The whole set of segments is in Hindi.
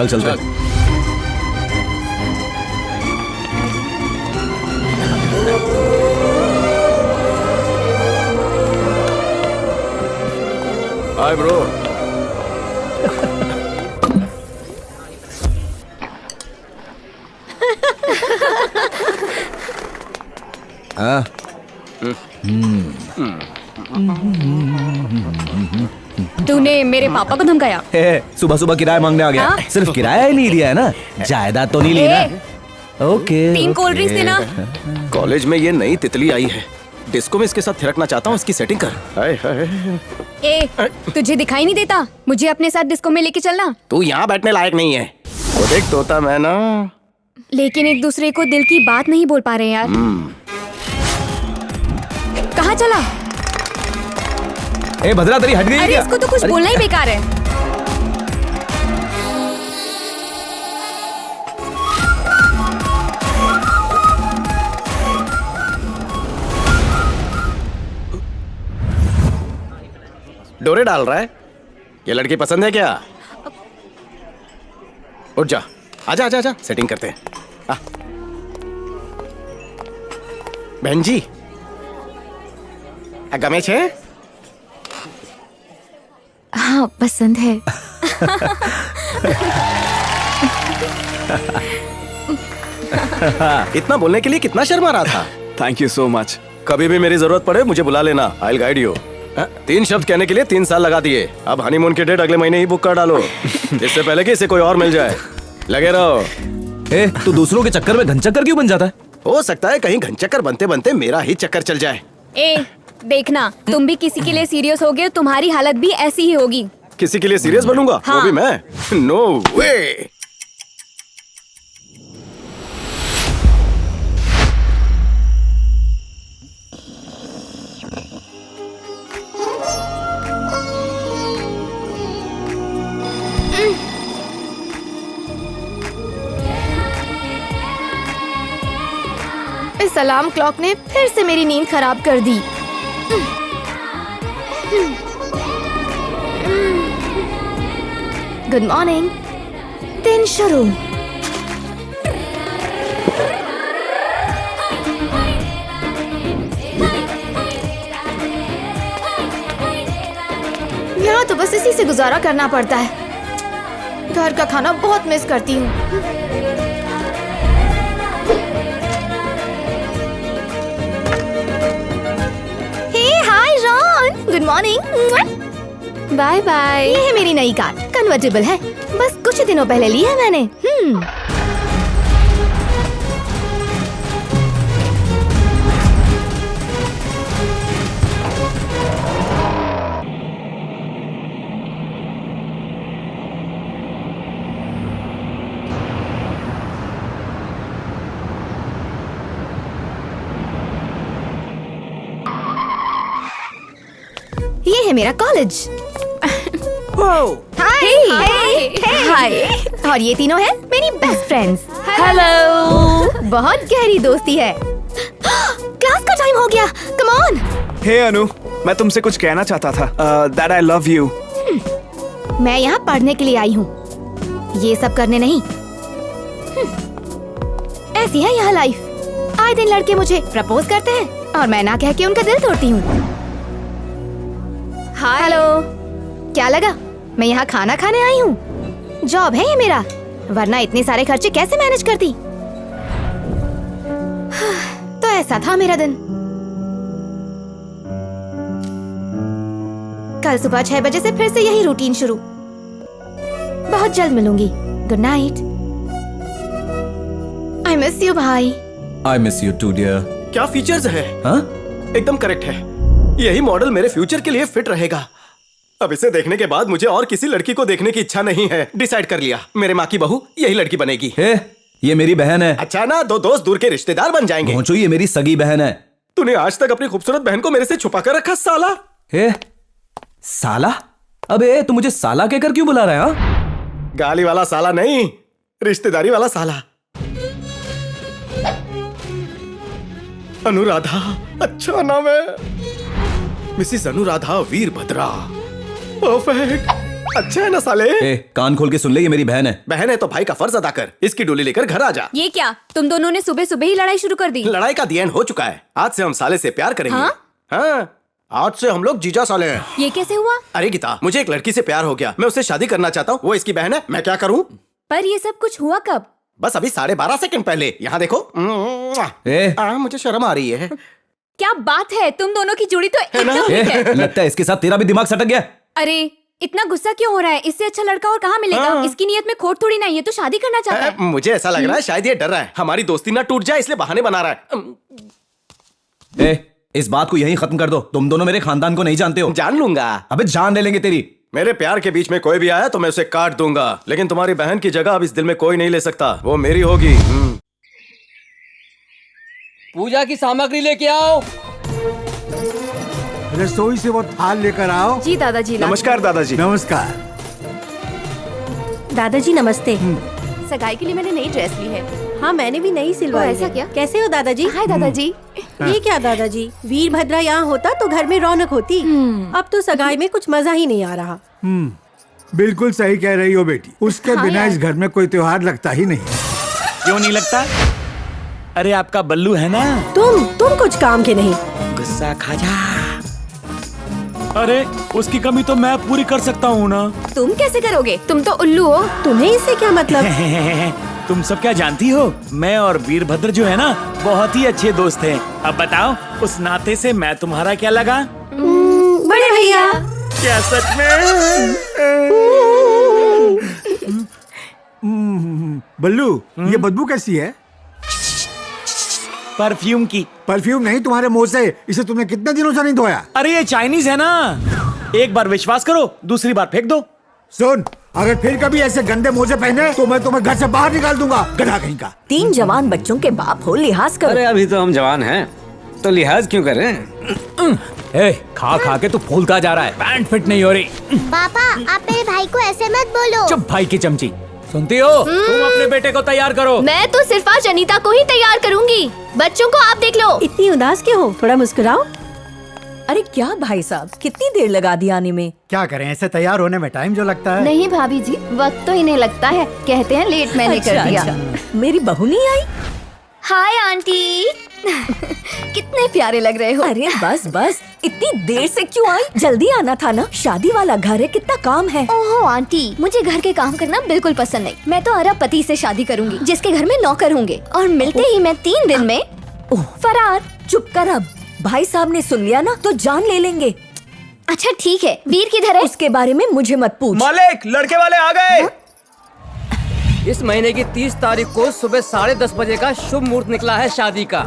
चल चलते। Hi bro. तूने मेरे पापा को धमकाया? सुबह सुबह किराया मांगने आ गया। हाँ? सिर्फ किराया ही नहीं दिया है ना, जायदाद तो नहीं ली ना। ओके 3 कोल्ड ड्रिंक्स देना। कॉलेज में ये नई तितली आई है, डिस्को में इसके साथ थिरकना चाहता हूँ, इसकी सेटिंग कर। हाय हाय। ए, तुझे दिखाई नहीं देता? मुझे अपने साथ डिस्को में लेके चलना। तू यहाँ बैठने लायक नहीं है। वो देख तोता मैं ना। लेकिन एक दूसरे को दिल की बात नहीं बोल पा रहे यार। कहाँ चला? ए भद्रा, तेरी हट गई अरे क्या? इसको तो कुछ बोलना ही बेकार है। डोरे डाल रहा है। ये लड़की पसंद है क्या? उठ जा, आजा आजा आजा, सेटिंग करते हैं। आ। बहन जी, गमे छे? हाँ पसंद है। इतना बोलने के लिए कितना शर्मा रहा था। Thank you so much. कभी भी मेरी जरूरत पड़े मुझे बुला लेना, आई विल गाइड यू। 3 शब्द कहने के लिए 3 साल लगा दिए। अब हनीमून की डेट अगले महीने ही बुक कर डालो, इससे पहले कि इसे कोई और मिल जाए। लगे रहो। ए, तू दूसरों के चक्कर में घनचक्कर क्यों बन जाता है? हो सकता है कहीं घनचक्कर बनते बनते मेरा ही चक्कर चल जाए। ए, देखना तुम भी किसी के लिए सीरियस हो गए, तुम्हारी हालत भी ऐसी ही होगी। किसी के लिए सीरियस बनूंगा? हाँ। वो भी मैं? नो वे। इस अलार्म क्लॉक ने फिर से मेरी नींद खराब कर दी। Good morning. दिन शुरू। यहाँ तो बस इसी से गुजारा करना पड़ता है। घर का खाना बहुत मिस करती हूँ। Good morning. Bye bye. ये है मेरी नई कार, कन्वर्टेबल है, बस कुछ ही दिनों पहले ली है मैंने। ये है मेरा कॉलेज। हाय। और ये तीनों हैं मेरी बेस्ट फ्रेंड्स। हेलो। बहुत गहरी दोस्ती है। क्लास का टाइम हो गया, कम ऑन। हे अनु, मैं तुमसे कुछ कहना चाहता था। That I love you. मैं यहाँ पढ़ने के लिए आई हूँ, ये सब करने नहीं। ऐसी है यहाँ लाइफ। आए दिन लड़के मुझे प्रपोज करते हैं और मैं ना कह के उनका दिल तोड़ती हूँ। हेलो। क्या लगा मैं यहाँ खाना खाने आई हूँ? जॉब है ये मेरा, वरना इतने सारे खर्चे कैसे मैनेज करती। तो ऐसा था मेरा दिन। कल सुबह 6 बजे से फिर से यही रूटीन शुरू। बहुत जल्द मिलूंगी। Good night. I miss you भाई। I miss you too dear. क्या फीचर्स है? हाँ? एकदम करेक्ट है। यही मॉडल मेरे फ्यूचर के लिए फिट रहेगा। अब इसे देखने के बाद मुझे और किसी लड़की को देखने की इच्छा नहीं है। डिसाइड कर लिया, मेरे माँ की बहू यही लड़की बनेगी। ये मेरी बहन है। अच्छा ना, 2 दोस्त दूर के रिश्तेदार बन जाएंगे। पहुंचो, ये मेरी सगी बहन है। तूने आज तक अपनी खूबसूरत बहन को मेरे से छुपा कर रखा साला। साला? अबे तू मुझे साला कहकर क्यों बुला रहा है? हाँ? गाली वाला साला नहीं, रिश्तेदारी वाला साला। अनुराधा, अच्छा नाम है। मिसिस अनुराधा वीरभद्रा। परफेक्ट। अच्छा है ना साले। ए, कान खोल के सुन ले, ये मेरी बहन है। बहन है तो भाई का फर्ज अदा कर, इसकी डोली लेकर घर आ जा। ये क्या, तुम दोनों ने सुबह सुबह ही लड़ाई शुरू कर दी? लड़ाई का दी एंड हो चुका है। आज से हम साले से प्यार करेंगे। हाँ? हाँ, आज से हम लोग जीजा साले हैं। ये कैसे हुआ? अरे गीता, मुझे एक लड़की से प्यार हो गया, मैं उससे शादी करना चाहता हूँ। वो इसकी बहन है, मैं क्या करूँ? पर ये सब कुछ हुआ कब? बस अभी 12.5 सेकंड पहले। यहाँ देखो। ए, मुझे शर्म आ रही है। क्या बात है, तुम दोनों की जोड़ी तो एकदम ए, ठीक है। लगता है इसके साथ तेरा भी दिमाग सटक गया। अरे इतना गुस्सा क्यों हो रहा है? इससे अच्छा लड़का और कहाँ मिलेगा? हाँ। इसकी नीयत में खोट थोड़ी नहीं है, तो शादी करना चाहता है। मुझे ऐसा लग रहा है शायद ये डर रहा है हमारी दोस्ती ना टूट जाए, इसलिए बहाने बना रहा है। ए, इस बात को यहीं खत्म कर दो। तुम दोनों मेरे खानदान को नहीं जानते हो। जान लूंगा। अबे जान ले लेंगे तेरी। मेरे प्यार के बीच में कोई भी आया तो मैं उसे काट दूंगा, लेकिन तुम्हारी बहन की जगह अब इस दिल में कोई नहीं ले सकता। वो मेरी होगी। पूजा की सामग्री लेके आओ। रसोई से वो थाल लेकर आओ। जी दादाजी। नमस्कार दादाजी। नमस्कार। दादाजी नमस्ते। सगाई के लिए मैंने नई ड्रेस ली है। हाँ मैंने भी नहीं सिलवाई ऐसा है। क्या? कैसे हो दादाजी? हाय दादाजी। ये क्या दादाजी, वीरभद्रा यहाँ होता तो घर में रौनक होती। अब तो सगाई में कुछ मजा ही नहीं आ रहा। बिल्कुल सही कह रही हो बेटी, उसके हाँ बिना यार। इस घर में कोई त्योहार लगता ही नहीं। क्यों नहीं लगता? अरे आपका बल्लू है ना। तुम कुछ काम के नहीं। गुस्सा खा जा। अरे उसकी कमी तो मैं पूरी कर सकता हूँ ना। तुम कैसे करोगे? तुम तो उल्लू हो। तुम्हें इससे क्या मतलब? तुम सब क्या जानती हो? मैं और वीरभद्र जो है ना, बहुत ही अच्छे दोस्त हैं। अब बताओ, उस नाते से मैं तुम्हारा क्या लगा? बड़े भैया। क्या सच में? बल्लू, ये बदबू कैसी है? परफ्यूम की। परफ्यूम नहीं, तुम्हारे मुंह से। इसे तुमने कितने दिनों से नहीं धोया? अरे ये चाइनीज है ना, एक बार विश्वास करो, दूसरी बार फेंक दो। सुन, अगर फिर कभी ऐसे गंदे मोजे पहने तो मैं तुम्हें घर से बाहर निकाल दूंगा, गधा कहीं का। 3 जवान बच्चों के बाप हो, लिहाज करो। अरे अभी तो हम जवान हैं, तो लिहाज क्यों करें? ए, खा खा के तू फूलता जा रहा है, पैंट फिट नहीं हो रही। पापा, आप मेरे भाई को ऐसे मत बोलो। चुप भाई की चमची। सुनती हो? तुम अपने बेटे को तैयार करो। मैं तो सिर्फ आज अनीता को ही तैयार करूंगी, बच्चों को आप देख लो। इतनी उदास क्यों हो? थोड़ा मुस्कुराओ। अरे क्या भाई साहब, कितनी देर लगा दी आने में? क्या करें, ऐसे तैयार होने में टाइम जो लगता है। नहीं भाभी जी, वक्त तो इन्हें लगता है, कहते हैं लेट मैंने कर दिया। अच्छा। मेरी बहू नहीं आई? Hi aunty. कितने प्यारे लग रहे हो। अरे बस बस, इतनी देर से क्यों आई? जल्दी आना था ना, शादी वाला घर है, कितना काम है। ओहो आंटी, मुझे घर के काम करना बिल्कुल पसंद नहीं। मैं तो अरब पति से शादी करूंगी, जिसके घर में नौकर होंगे, और मिलते ही मैं 3 दिन में फरार। चुप कर अब, भाई साहब ने सुन लिया ना तो जान ले लेंगे। अच्छा ठीक है, वीर किधर है? उसके बारे में मुझे मत पूछ। मालिक, लड़के वाले आ गए। इस महीने की 30 तारीख को सुबह 10:30 बजे का शुभ मुहूर्त निकला है शादी का।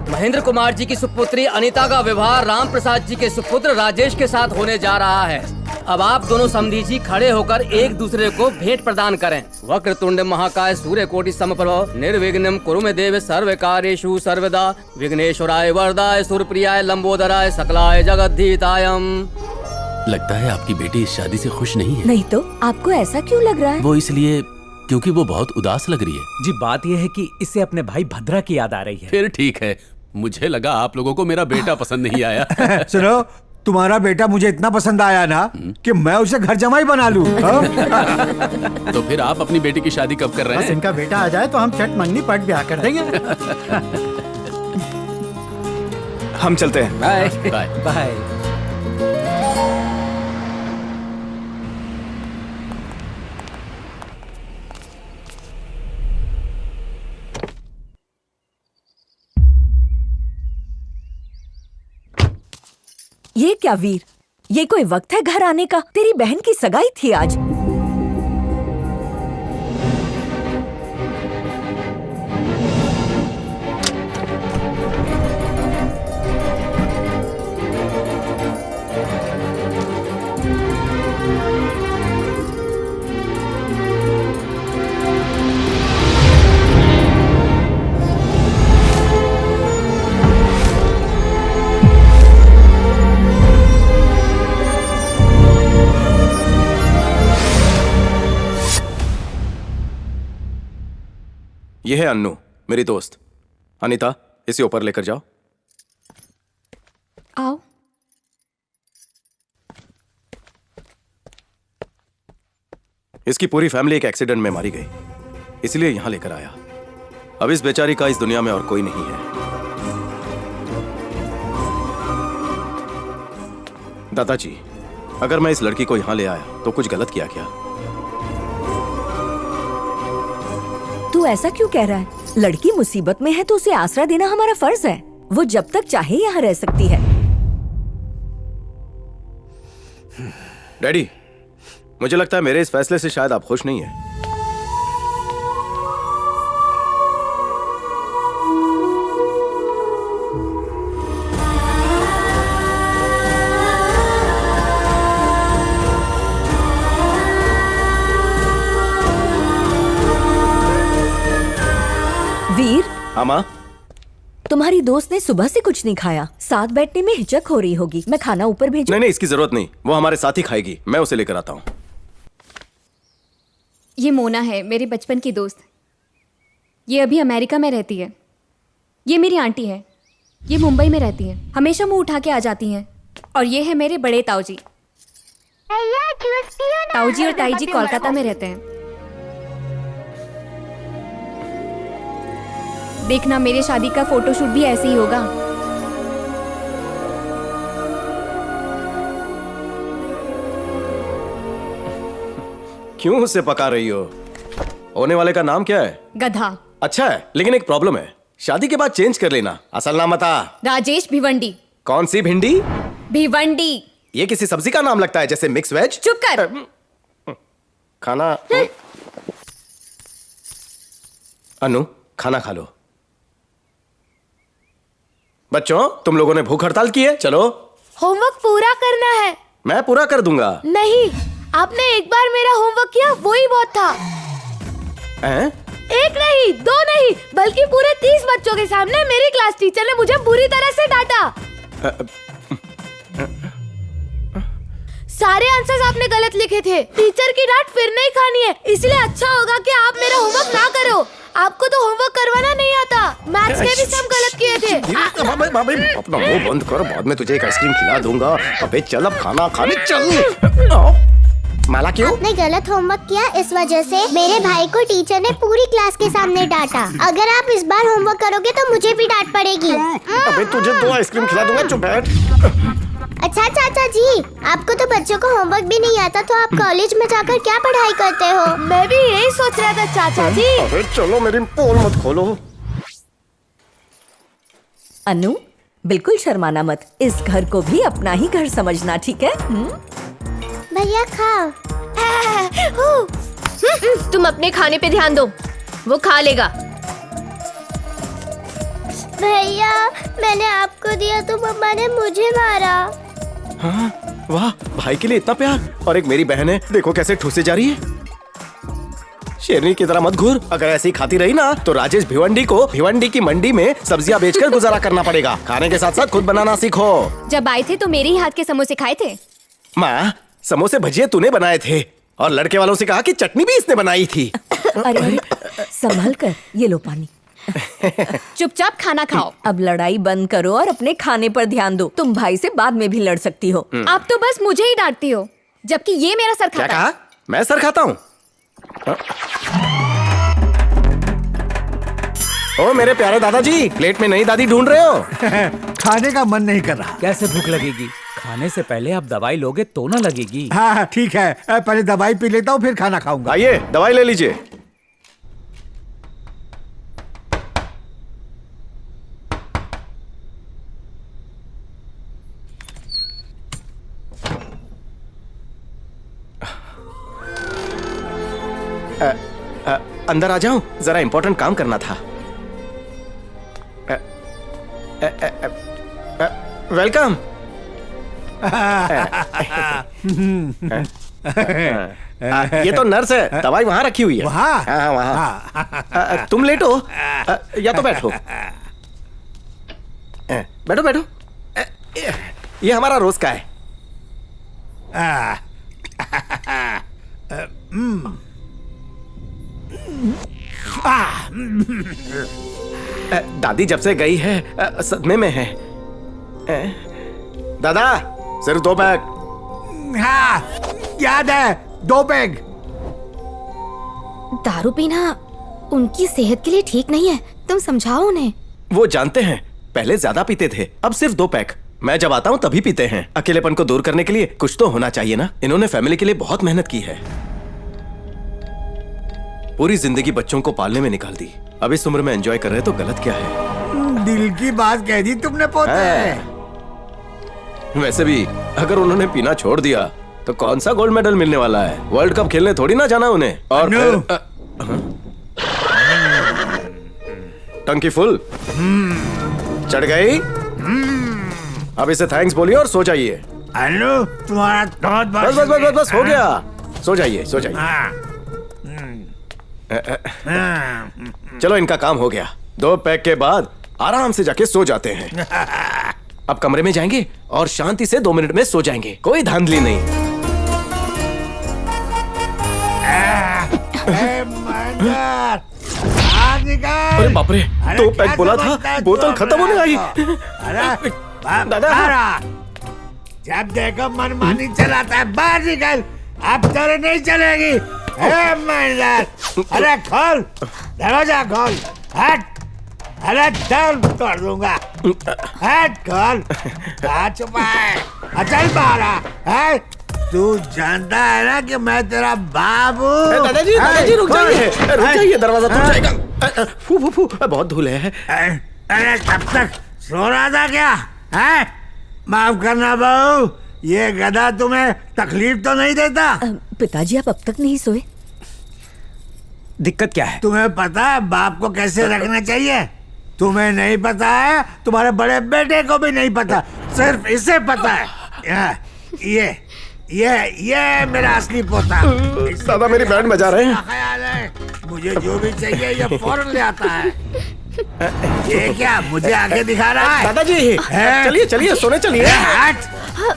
महेंद्र कुमार जी की सुपुत्री अनीता का विवाह राम प्रसाद जी के सुपुत्र राजेश के साथ होने जा रहा है। अब आप दोनों समधी जी खड़े होकर एक दूसरे को भेंट प्रदान करें। वक्रतुंड महाकाय सूर्य कोटि समप्रभ निर्विघ्नं कुरु मे देव सर्व कार्येषु सर्वदा विघ्नेश्वराय वरदाय सुरप्रियाय लंबोदराय सकलाय जगद्धितायम। लगता है आपकी बेटी इस शादी से खुश नहीं है। नहीं तो आपको ऐसा क्यों लग रहा है? वो इसलिए क्योंकि वो बहुत उदास लग रही है। जी बात यह है कि इसे अपने भाई भद्रा की याद आ रही है। फिर ठीक है, मुझे लगा आप लोगों को मेरा बेटा पसंद नहीं आया। सुनो, तुम्हारा बेटा मुझे इतना पसंद आया ना कि मैं उसे घर जमाई बना लूं। तो फिर आप अपनी बेटी की शादी कब कर रहे हैं? इनका बेटा आ जाए तो हम चट मंगनी पट ब्याह कर देंगे। हम चलते हैं। Bye bye. बाय। ये क्या वीर, ये कोई वक्त है घर आने का? तेरी बहन की सगाई थी आज। ये है अन्नू, मेरी दोस्त। अनीता, इसे ऊपर लेकर जाओ। आओ। इसकी पूरी फैमिली एक एक्सीडेंट में मारी गई, इसलिए यहां लेकर आया। अब इस बेचारी का इस दुनिया में और कोई नहीं है। दादाजी, अगर मैं इस लड़की को यहां ले आया तो कुछ गलत किया क्या? तू ऐसा क्यों कह रहा है? लड़की मुसीबत में है तो उसे आसरा देना हमारा फर्ज है। वो जब तक चाहे यहाँ रह सकती है। डैडी, मुझे लगता है मेरे इस फैसले से शायद आप खुश नहीं हैं। वीर, हाँ माँ? तुम्हारी दोस्त ने सुबह से कुछ नहीं खाया। साथ बैठने में हिचक हो रही होगी। मैं खाना ऊपर भेजूं? नहीं नहीं, इसकी जरूरत नहीं, वो हमारे साथ ही खाएगी। मैं उसे लेकर आता हूँ। ये मोना है, मेरी बचपन की दोस्त। ये अभी अमेरिका में रहती है। ये मेरी आंटी है, ये मुंबई में रहती है। हमेशा मुंह उठा के आ जाती हैं। और ये है मेरे बड़े ताऊजी। ताऊजी और ताई जी कोलकाता में रहते हैं। देखना, मेरे शादी का फोटोशूट भी ऐसे ही होगा। क्यों उससे पका रही हो? होने वाले का नाम क्या है? गधा। अच्छा है, लेकिन एक प्रॉब्लम है, शादी के बाद चेंज कर लेना। असल नाम बता। राजेश भिवंडी। कौन सी भिंडी? भिवंडी। ये किसी सब्जी का नाम लगता है, जैसे मिक्स वेज। चुप कर। खाना। अनु, खाना खा लो। बच्चों, तुम लोगों ने भूख हड़ताल की है, चलो। होमवर्क पूरा करना है। मैं पूरा कर दूंगा। नहीं, आपने एक बार मेरा होमवर्क किया, वो ही बहुत था। हैं? एक नहीं, दो नहीं, बल्कि पूरे 30 बच्चों के सामने मेरी क्लास टीचर ने मुझे बुरी तरह से डांटा। सारे आंसर्स आपने गलत लिखे थे। टीचर की डांट फिर नहीं खानी है, इसलिए अच्छा होगा कि आप मेरा होमवर्क ना करो। आपको तो होमवर्क करवाना नहीं आता। मैथ्स के भी सब गलत किए थे। अपना मुंह बंद कर, बाद में तुझे एक आइसक्रीम खिला दूंगा। अबे चल, अब खाना खाने चल। माला, क्यों? आपने गलत होमवर्क किया, इस वजह से मेरे भाई को टीचर ने पूरी क्लास के सामने डांटा। अगर आप इस बार होमवर्क करोगे तो मुझे भी डांट पड़ेगी। अबे तुझे 2 आइसक्रीम खिला दूंगा, चुप बैठ। अच्छा चाचा जी, आपको तो बच्चों को होमवर्क भी नहीं आता, तो आप कॉलेज में जाकर क्या पढ़ाई करते हो? मैं भी यही सोच रहा था चाचा जी। अबे चलो, मेरी पोल मत खोलो। अनु, बिल्कुल शर्माना मत। इस घर को भी अपना ही घर समझना, ठीक है? भैया खाओ। तुम अपने खाने पे ध्यान दो, वो खा लेगा। भैया, मैंने आपको दिया तो मम्मा ने मुझे मारा। हाँ, वाह, भाई के लिए इतना प्यार। और एक मेरी बहन है, देखो कैसे ठूसे जा रही है। शेरनी की तरह मत घूर। अगर ऐसी खाती रही ना तो राजेश भिवंडी को भिवंडी की मंडी में सब्जियां बेचकर गुजारा करना पड़ेगा। खाने के साथ साथ खुद बनाना सीखो। जब आए थे तो मेरे ही हाथ के समोसे खाए थे। माँ, समोसे भजिए तूने बनाए थे, और लड़के वालों से कहा कि चटनी भी इसने बनाई थी। अरे संभल कर, ये लो पानी। चुपचाप खाना खाओ। अब लड़ाई बंद करो और अपने खाने पर ध्यान दो। तुम भाई से बाद में भी लड़ सकती हो। आप तो बस मुझे ही डांटती हो, जबकि ये मेरा सर क्या खाता है। कहा? मैं सर खाता हूँ? ओ मेरे प्यारे दादाजी, प्लेट में नई दादी ढूंढ रहे हो? खाने का मन नहीं कर रहा। कैसे भूख लगेगी? खाने से पहले आप दवाई लोगे तो ना लगेगी। हाँ ठीक है, पहले दवाई पी लेता हूँ, फिर खाना खाऊंगा। आइए, दवाई ले लीजिए। अंदर आ जाऊं, जरा इंपॉर्टेंट काम करना था। वेलकम। ये तो नर्स है, दवाई वहां रखी हुई है। वहाँ? हाँ वहां। तुम लेटो या तो बैठो। बैठो बैठो। ये हमारा रोज का है। दादी जब से गई है सदमे में है। दादा, सिर्फ 2 बैग। हाँ, याद है, 2 बैग। दारू पीना उनकी सेहत के लिए ठीक नहीं है, तुम समझाओ उन्हें। वो जानते हैं, पहले ज्यादा पीते थे, अब सिर्फ 2 पैक। मैं जब आता हूँ तभी पीते हैं। अकेलेपन को दूर करने के लिए कुछ तो होना चाहिए ना। इन्होंने फैमिली के लिए बहुत मेहनत की है, पूरी जिंदगी बच्चों को पालने में निकाल दी। अब इस उम्र में एंजॉय कर रहे तो गलत क्या है? दिल की बात कह दी तुमने पोते। वैसे भी अगर उन्होंने पीना छोड़ दिया तो कौन सा गोल्ड मेडल मिलने वाला है? वर्ल्ड कप खेलने थोड़ी ना जाना उन्हें। और फिर टंकी फुल चढ़ गई। अब इसे थैंक्स बोलिए और सो जाइए। अनु तुम्हारा बहुत बस बस बस बस बस हो गया। सो जाइए, सो जाइए। चलो इनका काम हो गया। 2 पैक के बाद आराम से जाके सो जाते हैं। अब कमरे में जाएंगे और शांति से 2 मिनट में सो जाएंगे, कोई धांधली नहीं। अरे बाप रे, 2 पैक बोला था, बोतल खत्म होने आई। दादा जब देखो मनमानी चलाता है, बाहर निकल, अब तेरे नहीं चलेगी। अरे खोल दरवाजा, खोल। हट, अरे दम तोड़ दूंगा। हट, खोल। कहाँ छुपा है? चल बाहर आ। तू जानता है ना कि मैं तेरा बाप हूँ। दादाजी रुक जाइए, दरवाजा टूट जाएगा। फू फू फू, बहुत धूल है। अरे तब तक सो रहा था क्या? है? माफ करना बहू, ये गधा तुम्हें तकलीफ तो नहीं देता? पिताजी आप अब तक नहीं सोए? दिक्कत क्या है? तुम्हें पता है बाप को कैसे रखना चाहिए? तुम्हें नहीं पता है, तुम्हारे बड़े बेटे को भी नहीं पता, सिर्फ इसे पता है। ये मेरा असली पोता। दादा मेरी बैंड बजा रहे हैं। ख्याल है, मुझे जो भी चाहिए ये फौरन ले आता है। ये क्या मुझे आगे दिखा रहा है? दादाजी चलिए चलिए, सोने चलिए। हट,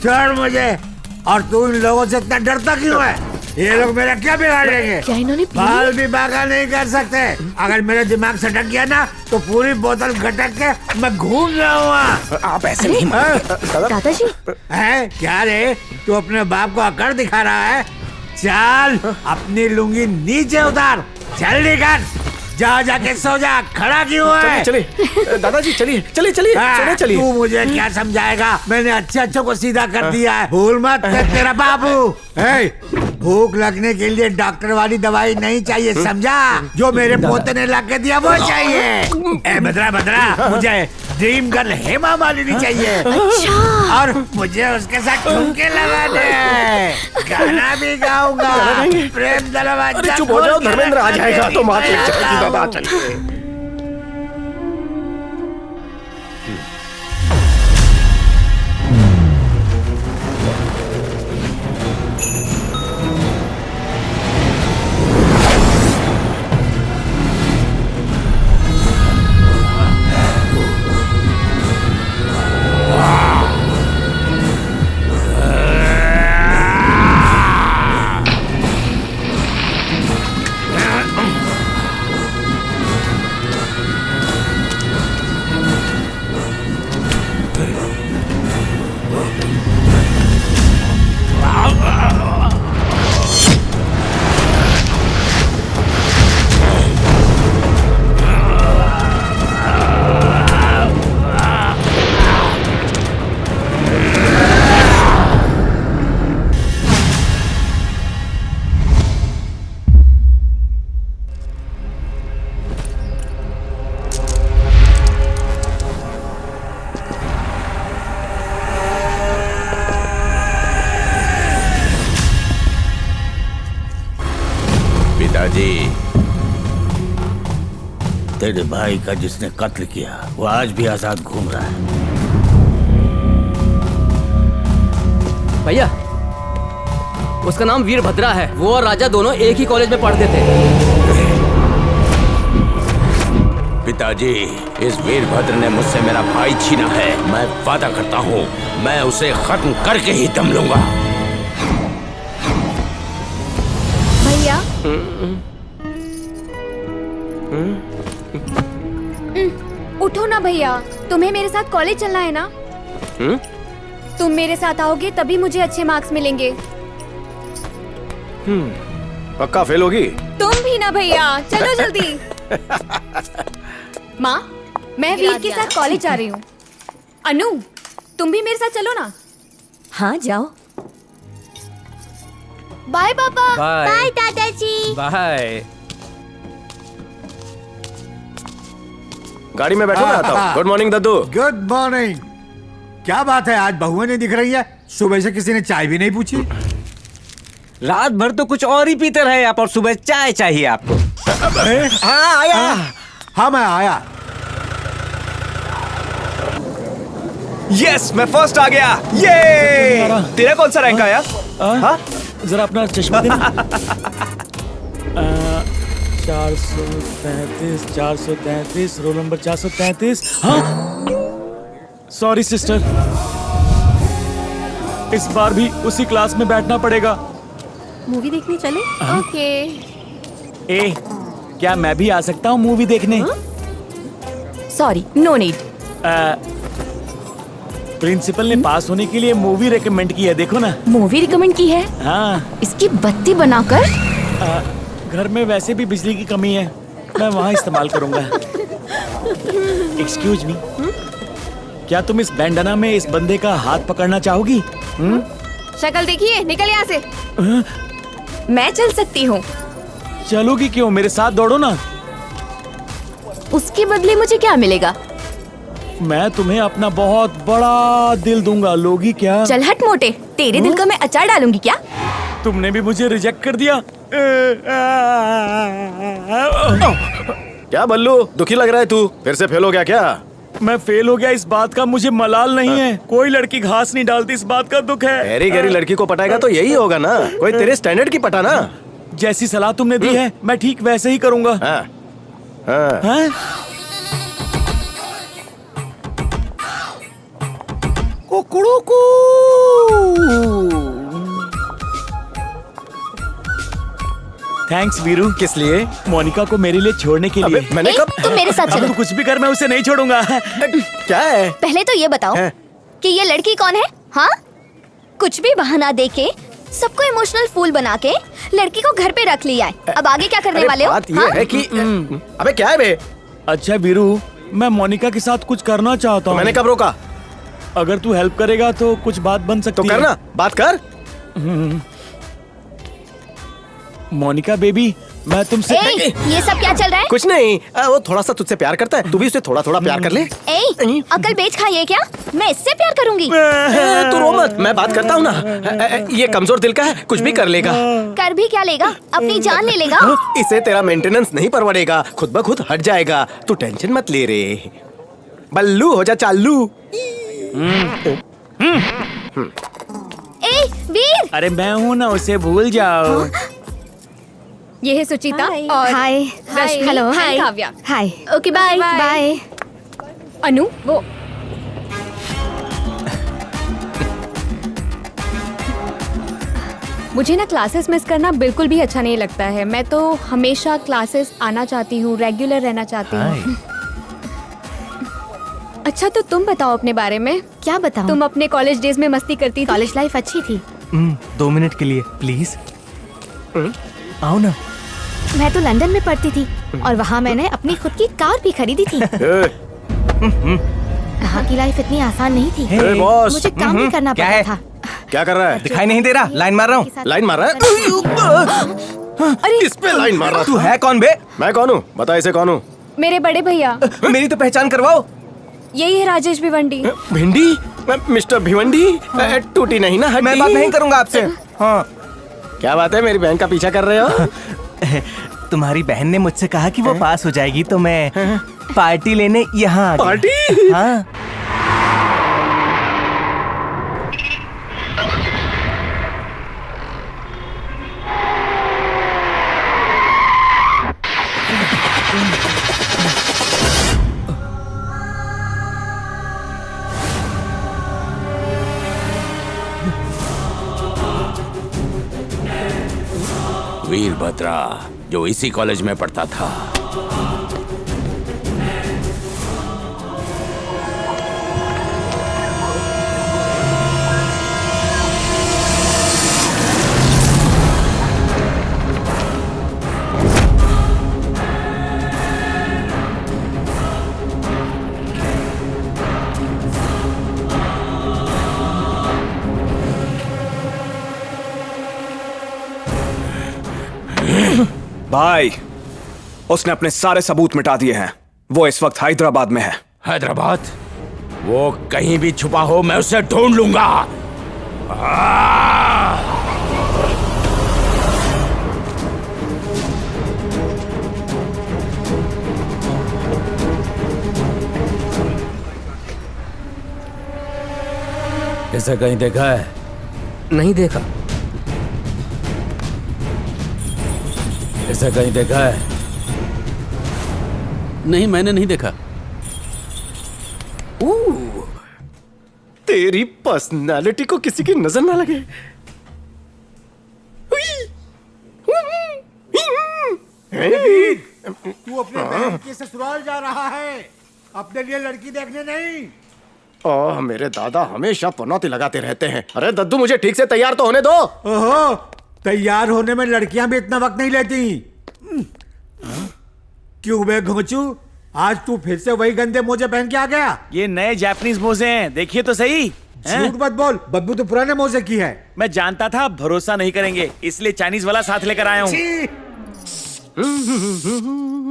छोड़ मुझे। और तू इन लोगों से इतना डरता क्यों है? ये लोग मेरा क्या बिगाड़ लेंगे? क्या इन्होंने बाल भी बागा नहीं कर सकते। अगर मेरे दिमाग से ढक गया ना तो पूरी बोतल गटक के मैं घूम जाऊंगा। आप ऐसे नहीं दादाजी है क्या रे? तू अपने बाप को अकड़ दिखा रहा है? चल अपनी लुंगी नीचे उतार, जल्दी कर। जा जाके सो जा, खड़ा क्यों है? चलिए दादाजी, चलिए चलिए चलिए, सोने चलिए। तू मुझे क्या समझाएगा? मैंने अच्छे को सीधा कर दिया है, भूल मत। मैं तेरा बाबू। भूख लगने के लिए डॉक्टर वाली दवाई नहीं चाहिए, समझा? जो मेरे पोते ने ला के दिया वो चाहिए। बदरा मुझे ड्रीम गर्ल हेमा मालिनी चाहिए। अच्छा। और मुझे उसके साथ ठुमके लगाने, गाना भी गाऊंगा। प्रेम दरवाजा। चुप हो जाओ, धर्मेंद्र आ जाएगा तो मार लग जाएगी। दादा चलिए। तेरे भाई का जिसने कत्ल किया वो आज भी आजाद घूम रहा है। भैया, उसका नाम वीरभद्रा है। वो और राजा दोनों एक ही कॉलेज में पढ़ते थे। पिताजी, इस वीरभद्र ने मुझसे मेरा भाई छीना है। मैं वादा करता हूँ मैं उसे खत्म करके ही दम लूंगा। भैया उठो ना भैया, तुम्हें मेरे साथ कॉलेज चलना है ना? तुम मेरे साथ आओगे तभी मुझे अच्छे मार्क्स मिलेंगे। पक्का फेल होगी? तुम भी ना भैया, चलो जल्दी। माँ, मैं वीर के साथ कॉलेज जा रही हूँ। अनु, तुम भी मेरे साथ चलो ना। हाँ जाओ। बाय पापा। बाय दादाजी। बाय। गाड़ी में बैठो, मैं आता हूँ। गुड मॉर्निंग दद्दू। Good morning. क्या बात है, आज बहुएं नहीं दिख रही है? सुबह से किसी ने चाय भी नहीं पूछी। रात भर तो कुछ और ही पीते रहे आप और सुबह चाय चाहिए आपको। हाँ आया। हाँ मैं आया। यस, मैं फर्स्ट आ गया। ये तेरा कौन सा रैंक आया? हाँ? जरा अपना चश्मा देना। 433 रोल नंबर 433। हाँ, सॉरी सिस्टर, इस बार भी उसी क्लास में बैठना पड़ेगा। मूवी देखने चले? ओके। ए, क्या मैं भी आ सकता हूँ मूवी देखने? Sorry, no need. प्रिंसिपल ने पास होने के लिए मूवी रेकमेंड की है, देखो ना। मूवी रिकमेंड की है? हाँ। इसकी बत्ती बनाकर? घर में वैसे भी बिजली की कमी है, मैं वहाँ इस्तेमाल करूंगा। एक्सक्यूज मी, क्या तुम इस बैंडना में इस बंदे का हाथ पकड़ना चाहोगी? शक्ल देखिए, निकल यहाँ से। मैं चल सकती हूँ। चलोगी क्यों? मेरे साथ दौड़ो ना। उसके बदले मुझे क्या मिलेगा? मैं तुम्हें अपना बहुत बड़ा दिल दूंगा, लोगी क्या? चल हट मोटे, तेरे दिल का मैं अचार डालूंगी क्या? तुमने भी मुझे रिजेक्ट कर दिया। क्या बल्लू, दुखी लग रहा है तू? फिर से फेल हो गया क्या? मैं फेल हो गया, इस बात का मुझे मलाल नहीं है। कोई लड़की घास नहीं डालती, इस बात का दुख है। गहरी गहरी लड़की को पटाएगा तो यही होगा ना, कोई तेरे स्टैंडर्ड की पटा ना। जैसी सलाह तुमने दी है मैं ठीक वैसे ही करूंगा। हाँ, हाँ। हाँ? थैंक्स वीरू। किस लिए? मोनिका को मेरे लिए छोड़ने के लिए। मैंने कब? तुम मेरे साथ अब चलो। तू कुछ भी कर, मैं उसे नहीं छोड़ूंगा। क्या है? पहले तो ये बताओ कि ये लड़की कौन है? हाँ, कुछ भी बहाना देके सबको इमोशनल फूल बना के लड़की को घर पे रख लिया है। अब आगे क्या करने वाले हो? बात ये है कि अबे क्या है बे? अच्छा वीरू, मैं मोनिका के साथ कुछ करना चाहता हूँ। मैंने कब रोका? अगर तू हेल्प करेगा तो कुछ बात बन सकती तो है। करना, बात कर। मोनिका बेबी, मैं तुमसे ये सब क्या चल रहा है? कुछ नहीं, वो थोड़ा सा तुझसे प्यार करता है, तू भी उससे थोड़ा थोड़ा प्यार कर ले। अकल बेच खाई है क्या? मैं इससे प्यार करूंगी? तू रो मत, मैं बात करता हूँ ना। ये कमजोर दिल का है, कुछ भी कर लेगा। कर भी क्या लेगा? अपनी जान ले लेगा। इसे तेरा मेंटेनेंस नहीं परवड़ेगा, खुद ब खुद हट जाएगा। तू टेंशन मत ले रे। बल्लू हो जा चालू। वीर! अरे मैं हूँ ना, उसे भूल जाओ। ये है सुचिता और hi. Rashmi, hello. and hi. Kavya. Hi. Okay bye bye. Anu, वो मुझे ना क्लासेस मिस करना बिल्कुल भी अच्छा नहीं लगता है। मैं तो हमेशा क्लासेस आना चाहती हूँ, रेगुलर रहना चाहती हूँ। अच्छा तो तुम बताओ अपने बारे में। क्या बताऊं? तुम अपने कॉलेज डेज में मस्ती करती थी? कॉलेज लाइफ अच्छी थी। 2 मिनट के लिए प्लीज। आओ ना। मैं तो लंदन में पढ़ती थी और वहाँ मैंने अपनी खुद की कार भी खरीदी थी। यहाँ की लाइफ इतनी आसान नहीं थी। बॉस, मुझे काम भी करना क्या पड़ता है? था। क्या कर रहा है? दिखाई नहीं दे रहा? लाइन मार रहा हूँ। लाइन मार रहा है? किस पे लाइन मार रहा तू है कौन बे? मैं कौन हूँ? बता इसे कौन हूँ? मेरे बड़े भैया। मेरी तो पहचान करवाओ। यही है राजेश भिवंडी। भिंडी? मिस्टर भिवंडी? टूटी नहीं ना हड्डी? मैं बात नहीं करूंगा आपसे। हाँ। क्या बात है, मेरी बहन का पीछा कर रहे हो? तुम्हारी बहन ने मुझसे कहा कि वो पास हो जाएगी तो मैं पार्टी लेने यहाँ आ गया। पार्टी? हाँ। वीरभद्रा, जो इसी कॉलेज में पढ़ता था। भाई, उसने अपने सारे सबूत मिटा दिए हैं। वो इस वक्त हैदराबाद में है। हैदराबाद? वो कहीं भी छुपा हो, मैं उसे ढूंढ लूंगा। इसे कहीं देखा है? नहीं देखा। इसे कहीं देखा है? नहीं, मैंने नहीं देखा। तेरी पर्सनालिटी को किसी की नजर ना लगे। तू अपने बहन के ससुराल जा रहा है, अपने लिए लड़की देखने नहीं। ओह, मेरे दादा हमेशा पनौती लगाते रहते हैं। अरे दद्दू, मुझे ठीक से तैयार तो होने दो। ओहो, तैयार होने में लड़कियां भी इतना वक्त नहीं लेती। क्यों बे घोंचू, आज तू फिर से वही गंदे मोजे पहन के आ गया? ये नए जापानीज मोजे हैं, देखिए तो सही। झूठ मत बोल, बदबू तो पुराने मोजे की है। मैं जानता था आप भरोसा नहीं करेंगे, इसलिए चाइनीज वाला साथ लेकर आया हूँ।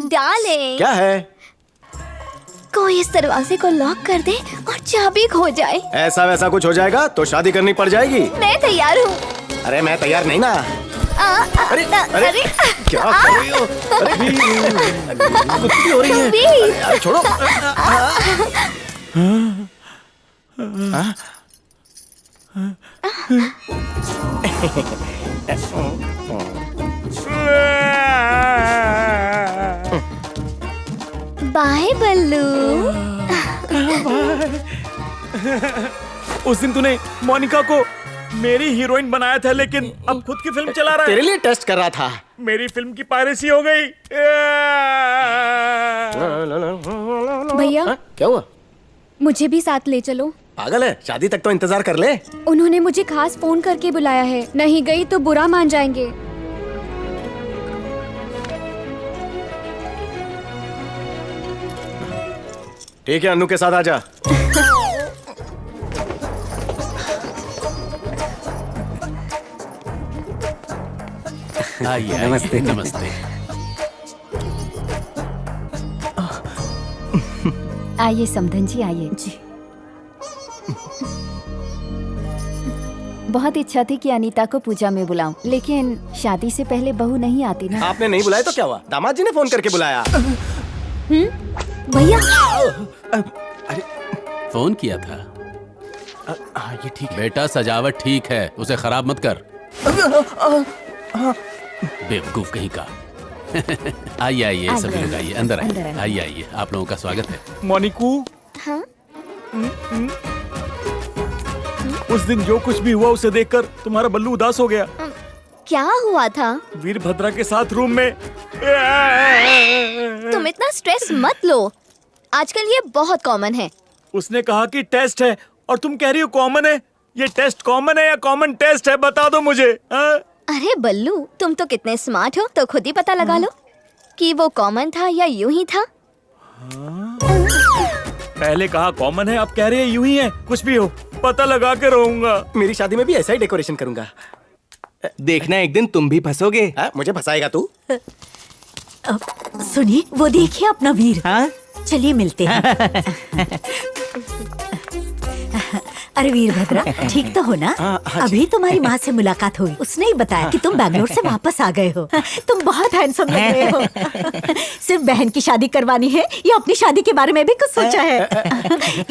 डार्लिंग, क्या है? कोई इस दरवाजे को लॉक कर दे और चाबी खो जाए। ऐसा वैसा कुछ हो जाएगा तो शादी करनी पड़ जाएगी। मैं तैयार हूँ। अरे मैं तैयार नहीं ना। अरे अरे क्या कर रही हो? अरे कुछ भी हो रही है। अरे यार छोड़ो। बाय बल्लू। उस दिन तूने मोनिका को मेरी हीरोइन बनाया था, लेकिन अब खुद की फिल्म चला रहा है। तेरे लिए टेस्ट कर रहा था। मेरी फिल्म की पायरेसी हो गई। भैया, क्या हुआ? मुझे भी साथ ले चलो। पागल है, शादी तक तो इंतजार कर ले। उन्होंने मुझे खास फोन करके बुलाया है, नहीं गई तो बुरा मान जाएंगे। ठीक है, अन्नू के साथ आजा। आइए, नमस्ते। नमस्ते। आइए समधन जी, आइए जी। बहुत इच्छा थी कि अनीता को पूजा में बुलाऊं, लेकिन शादी से पहले बहू नहीं आती ना। आपने नहीं बुलाया तो क्या हुआ? दामाद जी ने फोन करके बुलाया। भैया, फोन किया था। ये ठीक है। बेटा, सजावट ठीक है, उसे खराब मत कर। बेवकूफ कहीं का। आइए आइए, सभी लोग आइए, अंदर आइए। आइए आइए, आप लोगों का स्वागत है। मोनिकू, हाँ? उस दिन जो कुछ भी हुआ उसे देखकर तुम्हारा बल्लू उदास हो गया। क्या हुआ था? वीरभद्रा के साथ रूम में। तुम इतना स्ट्रेस मत लो, आजकल ये बहुत कॉमन है। उसने कहा कि टेस्ट है और तुम कह रही हो कॉमन है। ये टेस्ट कॉमन है या कॉमन टेस्ट है, बता दो मुझे। अरे बल्लू, तुम तो कितने स्मार्ट हो, तो खुद ही पता लगा लो कि वो कॉमन था या यूं ही था। पहले कहा कॉमन है, अब कह रहे हैं यूं ही है। कुछ भी हो, पता लगा के रहूंगा। मेरी शादी में भी ऐसा ही डेकोरेशन करूंगा। देखना एक दिन तुम भी फंसोगे। मुझे फंसाएगा तू? सुनिए, वो देखिए अपना वीर। हाँ? चलिए मिलते हैं। अरे वीरभद्रा, ठीक तो हो ना? अभी तुम्हारी माँ से मुलाकात हुई, उसने ही बताया कि तुम बैंगलोर से वापस आ गए हो। तुम बहुत हैंडसम लग रहे हो। सिर्फ बहन की शादी करवानी है या अपनी शादी के बारे में भी कुछ सोचा है?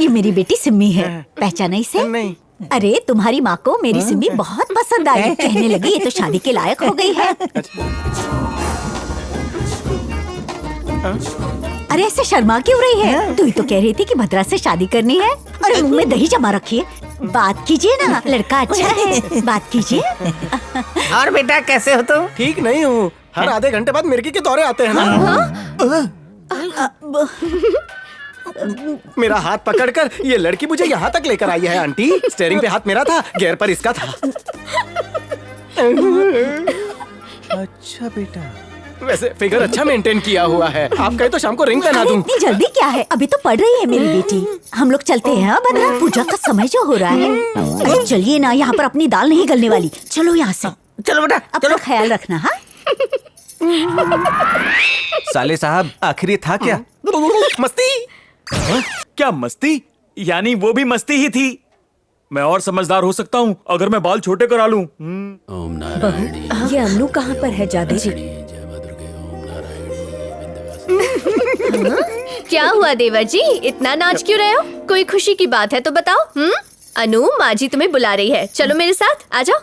ये मेरी बेटी सिम्मी है, पहचाना इसे? नहीं। अरे तुम्हारी माँ को मेरी सिम्मी बहुत पसंद आई, कहने लगी ये तो शादी के लायक हो गई है। अरे ऐसे शर्मा क्यों रही है? तू ही तो कह रही थी कि भद्रा से शादी करनी है। अरे मुंह में दही जमा रखी है, बात कीजिए ना, लड़का अच्छा है, बात कीजिए। और बेटा कैसे हो तुम? ठीक नहीं हूँ, हर आधे घंटे बाद मिर्गी के दौरे आते हैं ना। मेरा हाथ पकड़कर ये लड़की मुझे यहाँ तक लेकर आई है। आंटी, स्टीयरिंग पे हाथ मेरा था, गियर पर इसका था। अच्छा बेटा, वैसे फिगर अच्छा मेंटेन किया हुआ है। आप कहे तो शाम को रिंग पहना दूं। इतनी जल्दी क्या है, अभी तो पढ़ रही है मेरी बेटी। हम लोग चलते हैं। हाँ भद्रा, पूजा का समय जो हो रहा है। अरे चलिए ना, यहाँ पर अपनी दाल नहीं गलने वाली। चलो यहाँ से। चलो बेटा, अपना ख्याल रखना। हाँ, साले साहब आखिर ये था क्या? मस्ती। क्या मस्ती? यानी वो भी मस्ती ही थी। मैं और समझदार हो सकता हूँ अगर मैं बाल छोटे करा लूं। ओम नारायणी ये अनु कहाँ पर है जादू जी? जय मां दुर्गे ओम नारायणी। क्या हुआ देवर जी, इतना नाच क्यों रहे हो? कोई खुशी की बात है तो बताओ। अनु, माँ जी तुम्हें बुला रही है, चलो मेरे साथ आ जाओ।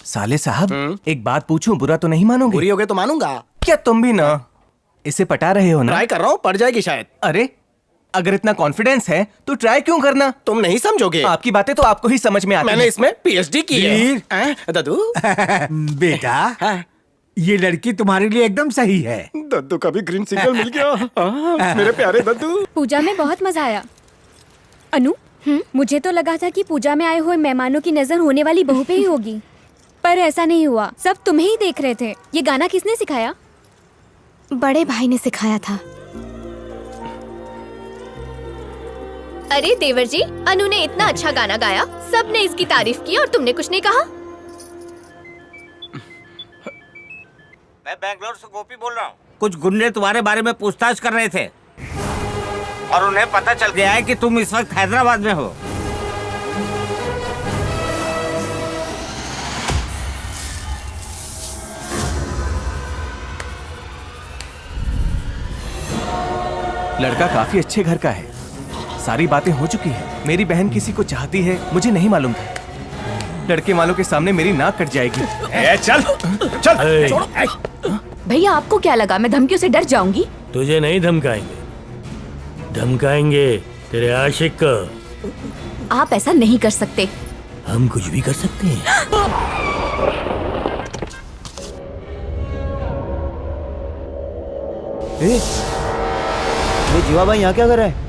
साले साहब एक बात पूछूं, बुरा तो नहीं मानोगे? बुरी हो गए तो मानूंगा। क्या तुम भी ना इसे पटा रहे हो ना? ट्राई कर रहा हूँ, पड़ जाएगी शायद। अरे अगर इतना कॉन्फिडेंस है तो ट्राई क्यों करना? तुम नहीं समझोगे। आपकी बातें तो आपको ही समझ में आती मैंने हैं। इसमें पीएचडी की है। दादू बेटा ये लड़की तुम्हारे लिए एकदम सही है। दद्दू का भी ग्रीन सिग्नल मिल गया। मेरे प्यारे दद्दू। पूजा में बहुत मजा आया। अनु, मुझे तो लगा था कि पूजा में आए हुए मेहमानों की नजर होने वाली बहू पे ही होगी, पर ऐसा नहीं हुआ। सब तुम्हें ही देख रहे थे। ये गाना किसने सिखाया? बड़े भाई ने सिखाया था। अरे देवर जी, अनु ने इतना अच्छा गाना गाया, सबने इसकी तारीफ की और तुमने कुछ नहीं कहा। मैं बैंगलोर से गोपी बोल रहा हूँ। कुछ गुंडे तुम्हारे बारे में पूछताछ कर रहे थे और उन्हें पता चल गया है कि तुम इस वक्त हैदराबाद में हो। लड़का काफी अच्छे घर का है, सारी बातें हो चुकी है। मेरी बहन किसी को चाहती है, मुझे नहीं मालूम था। लड़के वालों के सामने मेरी नाक कट जाएगी। चल चल। भैया आपको क्या लगा मैं धमकियों से डर जाऊंगी? तुझे नहीं धमकाएंगे, धमकाएंगे तेरे आशिक को। आप ऐसा नहीं कर सकते। हम कुछ भी कर सकते हैं। ये जीवा भाई यहाँ क्या कर रहा है?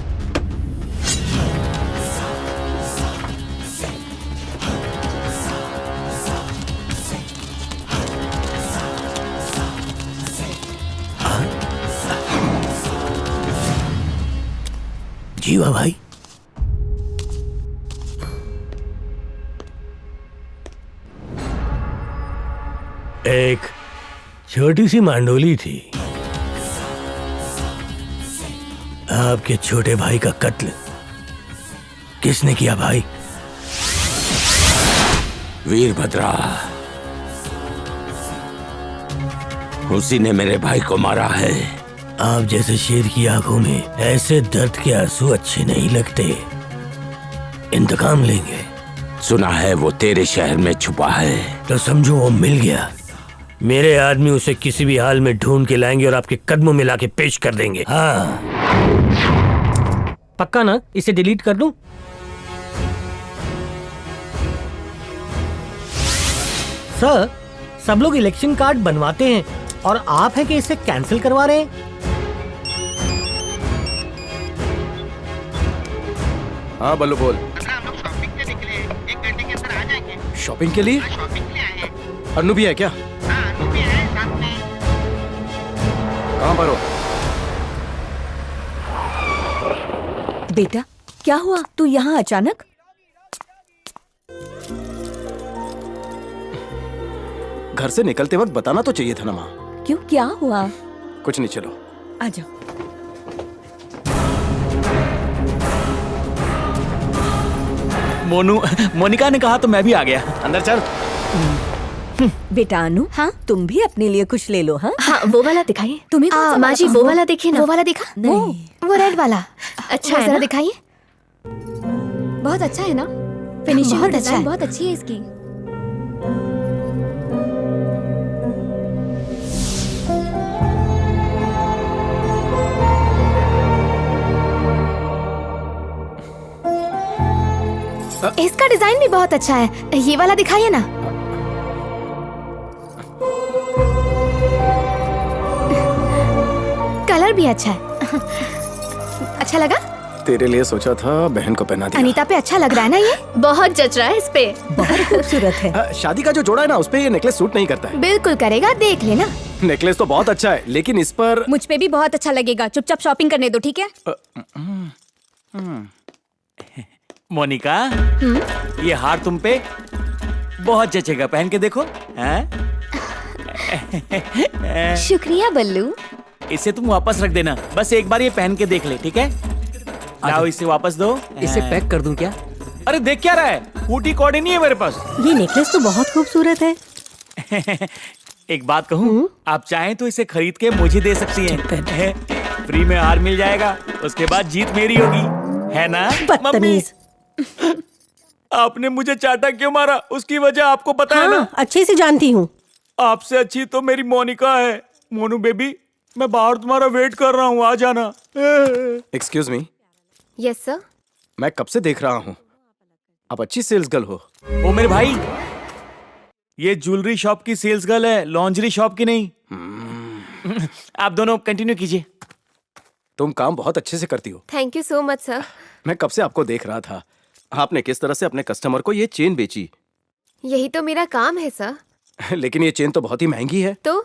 जीवा भाई, एक छोटी सी मांडोली थी। आपके छोटे भाई का कत्ल किसने किया भाई? वीरभद्रा, उसी ने मेरे भाई को मारा है। आप जैसे शेर की आंखों में ऐसे दर्द के आंसू अच्छे नहीं लगते। इंतकाम लेंगे। सुना है वो तेरे शहर में छुपा है। तो समझो वो मिल गया। मेरे आदमी उसे किसी भी हाल में ढूंढ के लाएंगे और आपके कदमों में लाके पेश कर देंगे। हाँ पक्का ना? इसे डिलीट कर दूं? सर, सब लोग इलेक्शन कार्ड बनवाते हैं और आप हैं कि इसे कैंसिल करवा रहे हैं? हाँ बल्लू बोल। शॉपिंग के लिए? अन्नू भी है क्या? कहाँ पर हो? बेटा क्या हुआ, तू यहाँ अचानक? घर से निकलते वक्त बताना तो चाहिए था ना माँ। क्यों, क्या हुआ? कुछ नहीं, चलो आ जाओ। मोनिका ने कहा तो मैं भी आ गया। अंदर चल। बेटा अनु, हाँ तुम भी अपने लिए कुछ ले लो। हाँ हाँ वो वाला दिखाइए। तुम्हें कौन सा माँ जी वाला? वो वाला देखिए ना। वो वाला दिखा? नहीं। वो रेड वाला। अच्छा है ना? दिखाइए। बहुत अच्छा है ना? फिनिशिंग बहुत अच्छा है। बहुत अच्छी है इसकी। इसका डिजाइन भी बहुत अच्छा है। ये वाला दिखाइए ना। कलर भी अच्छा है। अच्छा लगा? तेरे लिए सोचा था, बहन को पहना दिया। अनीता पे अच्छा लग रहा है ना? ये बहुत जच रहा है इस पे। बहुत खूबसूरत है। शादी का जो जोड़ा है ना, उस पे ये नेकलेस सूट नहीं करता है। बिल्कुल करेगा, देख लेना। नेकलेस तो बहुत अच्छा है, लेकिन इस पर मुझ पे भी बहुत अच्छा लगेगा। चुपचाप शॉपिंग करने दो, ठीक है? मोनिका, ये हार तुम पे बहुत जचेगा, पहन के देखो। हैं? शुक्रिया बल्लू। इसे तुम वापस रख देना, बस एक बार ये पहन के देख ले, ठीक है? लाओ इसे वापस दो। इसे पैक कर दूं क्या? अरे देख क्या रहा है, फूटी कौड़ी नहीं है मेरे पास। ये नेकलेस तो बहुत खूबसूरत है। एक बात कहूँ, आप चाहें तो इसे खरीद के मुझे दे सकती हैं। फ्री में हार मिल जाएगा, उसके बाद जीत मेरी होगी, है ना? बदतमीज। आपने मुझे चाटा क्यों मारा, उसकी वजह आपको पता है ना? अच्छे से जानती हूँ। आपसे अच्छी तो मेरी मोनिका है। मोनू बेबी, मैं बाहर तुम्हारा वेट कर रहा हूँ, आ जाना। Excuse me. Yes sir. मैं कब से देख रहा हूँ, आप अच्छी सेल्स गर्ल हो। ओ मेरे भाई, ये ज्वेलरी शॉप की सेल्स गर्ल है, लॉन्जरी शॉप की नहीं। आप दोनों कंटिन्यू कीजिए। तुम काम बहुत अच्छे से करती हो। Thank you so much sir. मैं कब से आपको देख रहा था। आपने किस तरह से अपने कस्टमर को ये चेन बेची। यही तो मेरा काम है सर। लेकिन ये चेन तो बहुत ही महंगी है। तो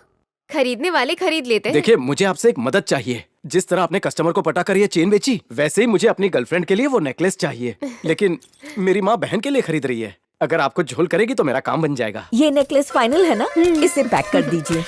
खरीदने वाले खरीद लेते हैं। देखिए, मुझे आपसे एक मदद चाहिए। जिस तरह आपने कस्टमर को पटाकर ये चेन बेची, वैसे ही मुझे अपनी गर्लफ्रेंड के लिए वो नेकलेस चाहिए। लेकिन मेरी माँ बहन के लिए खरीद रही है। अगर आपको झोल करेगी तो मेरा काम बन जाएगा। ये नेकलेस फाइनल है ना? इसे पैक कर दीजिए।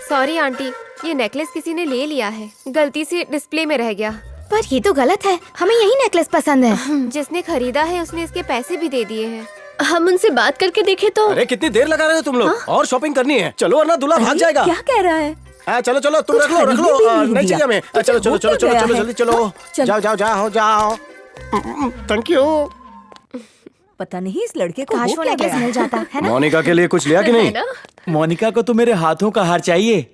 सॉरी आंटी, ये नेकलेस किसी ने ले लिया है, गलती से डिस्प्ले में रह गया। पर ये तो गलत है, हमें यही नेकलेस पसंद है। जिसने खरीदा है उसने इसके पैसे भी दे दिए हैं। हम उनसे बात करके देखे तो। अरे कितनी देर लगा रहे हो तुम लोग? और शॉपिंग करनी है, चलो वरना दूल्हा भाग जाएगा। क्या कह रहा है? चलो चलो, तुम रख लो नहीं चाहिए हमें। चलो चलो चलो चलो चलो जल्दी चलो, जाओ जाओ जाओ जाओ। Thank you. पता नहीं इस लड़के को काश वो नेकलेस मिल जाता, है ना? मोनिका के लिए कुछ लिया कि नहीं? मोनिका को तो मेरे हाथों का हार चाहिए।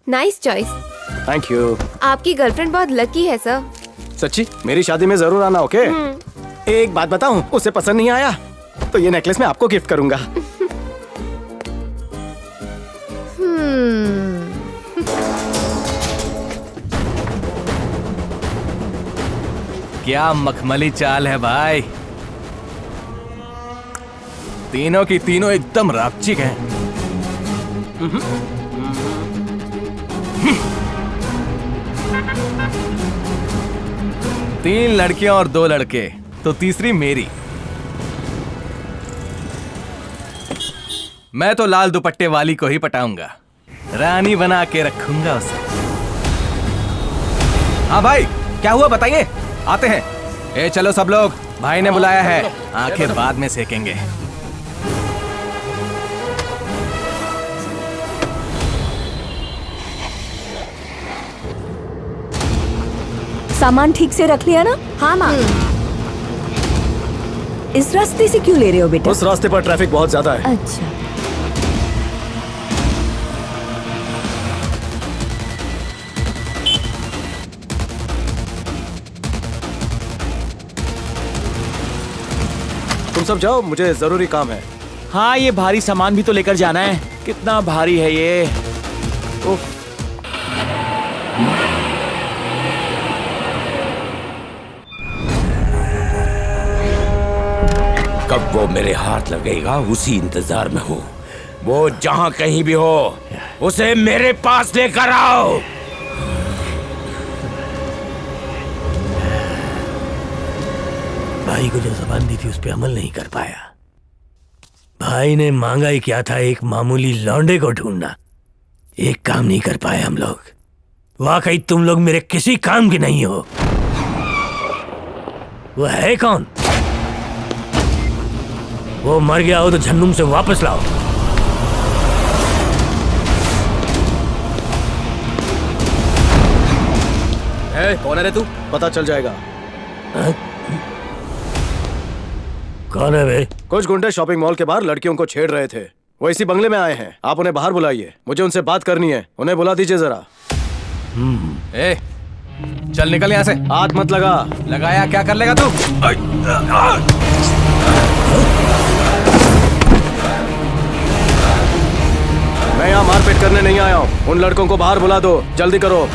Nice choice. Thank you. आपकी गर्लफ्रेंड बहुत लकी है सर। सच्ची? मेरी शादी में जरूर आना, ओके? एक बात बताऊं, उसे पसंद नहीं आया तो ये नेकलेस मैं आपको गिफ्ट करूंगा। क्या मखमली चाल है भाई। तीनों की तीनों एकदम रापचिक हैं। तीन लड़कियां और 2 लड़के, तो तीसरी मेरी। मैं तो लाल दुपट्टे वाली को ही पटाऊंगा, रानी बना के रखूंगा उसे। हाँ भाई, क्या हुआ बताइए, आते हैं। ए चलो सब लोग, भाई ने बुलाया है, आखिर बाद में सेकेंगे। सामान ठीक से रख लिया ना? हाँ माँ। इस रास्ते से क्यों ले रहे हो बेटा? उस रास्ते पर ट्रैफिक बहुत ज्यादा है। अच्छा। तुम सब जाओ, मुझे जरूरी काम है। हाँ, ये भारी सामान भी तो लेकर जाना है। कितना भारी है ये। उफ। कब वो मेरे हाथ लगेगा उसी इंतजार में हूँ। वो जहाँ कहीं भी हो, उसे मेरे पास लेकर आओ। भाई को जो ज़बान दी थी उस पे अमल नहीं कर पाया। भाई ने मांगा ही क्या था, एक मामूली लौंडे को ढूंढना। एक काम नहीं कर पाए हम लोग। वाकई तुम लोग मेरे किसी काम के नहीं हो। वो है कौन? वो मर गया हो तो जहन्नुम से वापस लाओ। कौन है रे तू? पता चल जाएगा। कौन है बे? कुछ गुंडे शॉपिंग मॉल के बाहर लड़कियों को छेड़ रहे थे। वो इसी बंगले में आए हैं। आप उन्हें बाहर बुलाइए, मुझे उनसे बात करनी है। उन्हें बुला दीजिए जरा। ए, चल निकल यहाँ से। हाथ मत लगा। लगाया क्या कर लेगा तू? मैं यहाँ मारपीट करने नहीं आया हूँ। उन लड़कों को बाहर बुला दो, जल्दी करो।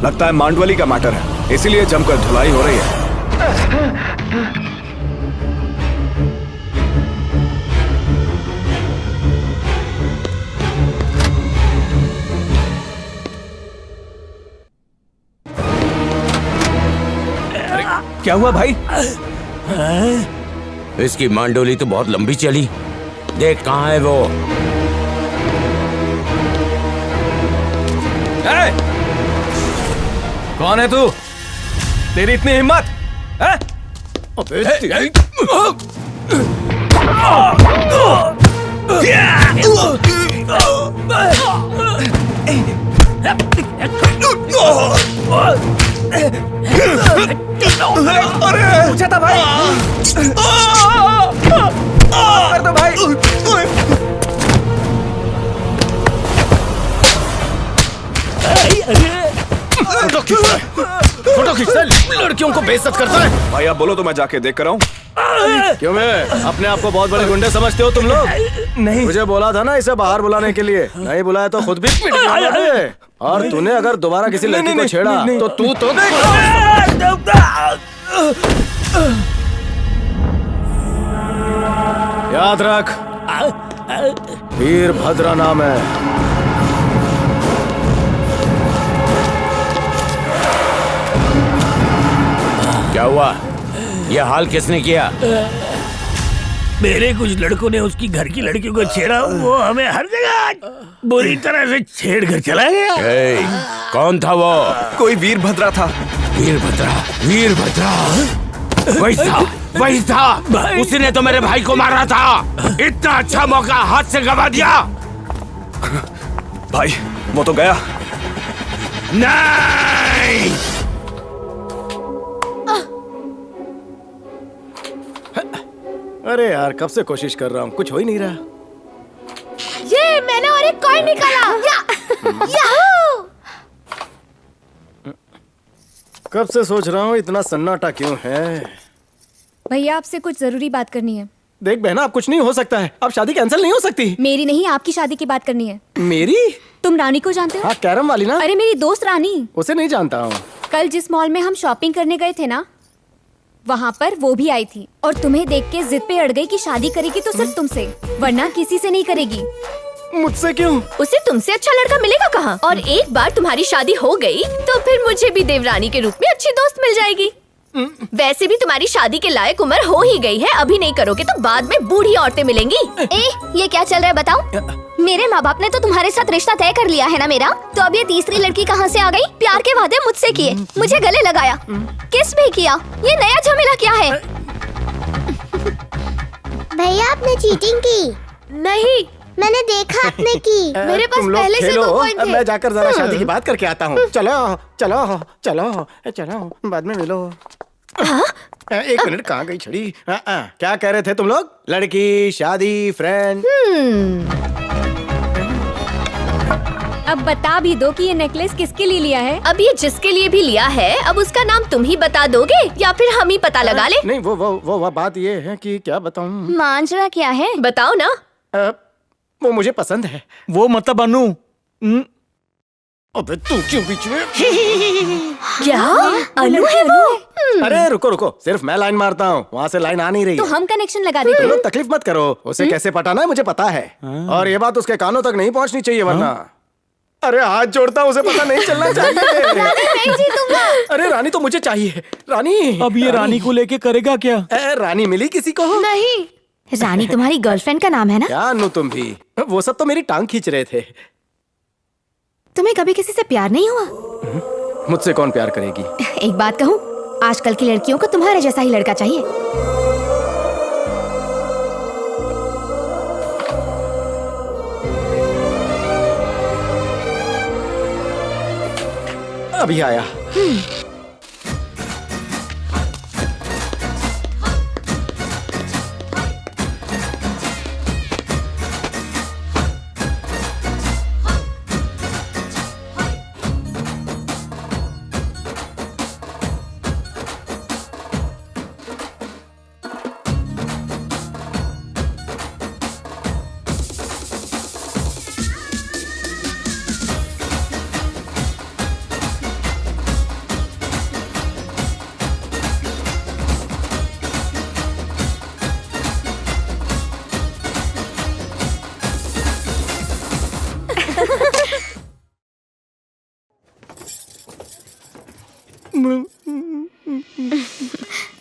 लगता है मांडवली का मैटर है, इसीलिए जमकर धुलाई हो रही है। क्या हुआ भाई? इसकी मांडोली तो बहुत लंबी चली। देख कहाँ है वो। कौन है तू? तेरी इतनी हिम्मत है? पूछा था भाई। कर दो भाई। फोटो खींचता है, लड़कियों को बेइज्जत करता है। भाई आप बोलो तो मैं जाके देख कर आऊं। क्यों मैं अपने आप को बहुत बड़े गुंडे समझते हो तुम लोग? नहीं, मुझे बोला था ना इसे बाहर बुलाने के लिए। नहीं बुलाया तो खुद भी पिट गया। और तूने अगर दोबारा किसी लड़की को छेड़ा तो तू तो देख। याद रख, वीरभद्र नाम है। क्या हुआ? यह हाल किसने किया? मेरे कुछ लड़कों ने उसकी घर की लड़कियों को छेड़ा। वो हमें हर जगह बुरी तरह से छेड़ कर चला गया। कौन था वो? कोई वीरभद्रा था। वीरभद्रा? वीरभद्रा वही था। उसने तो मेरे भाई को मारा था। इतना अच्छा मौका हाथ से गवा दिया। भाई वो तो गया। नहीं, अरे यार कब से कोशिश कर रहा हूँ, कुछ हो ही नहीं रहा। ये मैंने और एक कॉइन निकाला। याहू! कब से सोच रहा हूँ इतना सन्नाटा क्यों है। भैया आपसे कुछ जरूरी बात करनी है। देख बहना, अब कुछ नहीं हो सकता है। अब शादी कैंसिल नहीं हो सकती। मेरी नहीं, आपकी शादी की बात करनी है। मेरी? तुम रानी को जानते हो? हाँ, कैरम वाली ना। अरे मेरी दोस्त रानी। उसे नहीं जानता हूँ। कल जिस मॉल में हम शॉपिंग करने गए थे ना, वहाँ पर वो भी आई थी और तुम्हें देख के जिद पे अड़ गई कि शादी करेगी तो सिर्फ तुमसे, वरना किसी से नहीं करेगी। मुझसे क्यों? उसे तुमसे अच्छा लड़का मिलेगा कहाँ? और एक बार तुम्हारी शादी हो गई तो फिर मुझे भी देवरानी के रूप में अच्छी दोस्त मिल जाएगी। वैसे भी तुम्हारी शादी के लायक उम्र हो ही गई है। अभी नहीं करोगे तो बाद में बूढ़ी औरतें मिलेंगी। ये क्या चल रहा है बताओ? मेरे माँ बाप ने तो तुम्हारे साथ रिश्ता तय कर लिया है ना मेरा, तो अब ये तीसरी लड़की कहाँ से आ गई? प्यार के वादे मुझसे किए, मुझे गले लगाया, किस भी किया, ये नया झमेला क्या है? भैया आपने चीटिंग की? नहीं, मैंने देखा आपने की। मेरे पास पहले से 2 पॉइंट थे। मैं जाकर जरा शादी की बात करके आता हूँ। चलो चलो चलो चलो, बाद में मिलो। एक मिनट, कहाँ गई छड़ी? क्या कह रहे थे तुम लोग? लड़की, शादी, फ्रेंड? अब बता भी दो कि ये नेकलेस किसके लिए लिया है? अब ये जिसके लिए भी लिया है, अब उसका नाम तुम ही बता दोगे या फिर हम ही पता लगा ले? नहीं, वो बात ये है कि क्या बताऊँ। मांझरा क्या है? बताओ ना। वो मुझे पसंद है। वो मतलब अनु। अबे तू क्यों बीच में? क्या अनु है वो? अरे रुको, सिर्फ मैं लाइन मारता हूँ, वहाँ से लाइन आ नहीं रही तो है। हम कनेक्शन लगा देते तुम हैं। लोग तकलीफ मत करो, उसे कैसे पटाना है मुझे पता है। और ये बात उसके कानों तक नहीं पहुँचनी चाहिए, वरना। अरे हाथ जोड़ता हूँ, उसे पता नहीं चलना चाहिए। अरे रानी तो मुझे चाहिए। रानी, अब ये रानी को लेके करेगा क्या? रानी मिली किसी को? नहीं, रानी तुम्हारी गर्लफ्रेंड का नाम है ना? क्या अनु तुम भी? वो सब तो मेरी टांग खींच रहे थे। तुम्हें कभी किसी से प्यार नहीं हुआ? मुझसे कौन प्यार करेगी? एक बात कहूँ, आजकल की लड़कियों को तुम्हारे जैसा ही लड़का चाहिए। अभी आया।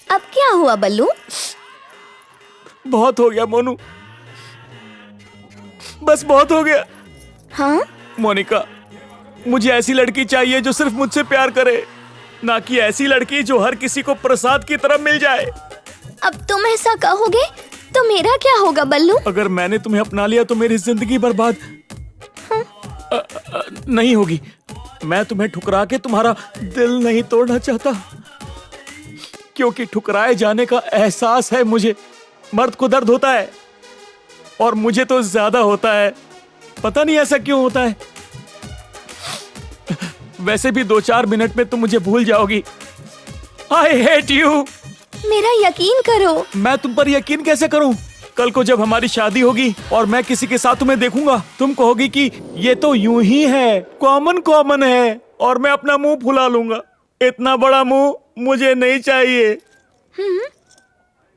अब क्या हुआ बल्लू? बहुत हो गया मोनू, बस बहुत हो गया। हाँ? मोनिका, मुझे ऐसी लड़की चाहिए जो सिर्फ मुझसे प्यार करे, ना कि ऐसी लड़की जो हर किसी को प्रसाद की तरह मिल जाए। अब तुम ऐसा कहोगे तो मेरा क्या होगा बल्लू? अगर मैंने तुम्हें अपना लिया तो मेरी जिंदगी बर्बाद नहीं होगी। मैं तुम्हें ठुकरा के तुम्हारा दिल नहीं तोड़ना चाहता, क्योंकि ठुकराए जाने का एहसास है मुझे। मर्द को दर्द होता है और मुझे तो ज्यादा होता है। पता नहीं ऐसा क्यों होता है। वैसे भी 2-4 मिनट में तुम मुझे भूल जाओगी। I hate you. मेरा यकीन करो। मैं तुम पर यकीन कैसे करूं? कल को जब हमारी शादी होगी और मैं किसी के साथ तुम्हें देखूंगा, तुम कहोगी कि ये तो यूं ही है, कॉमन है, और मैं अपना मुंह फुला लूंगा। इतना बड़ा मुंह मुझे नहीं चाहिए।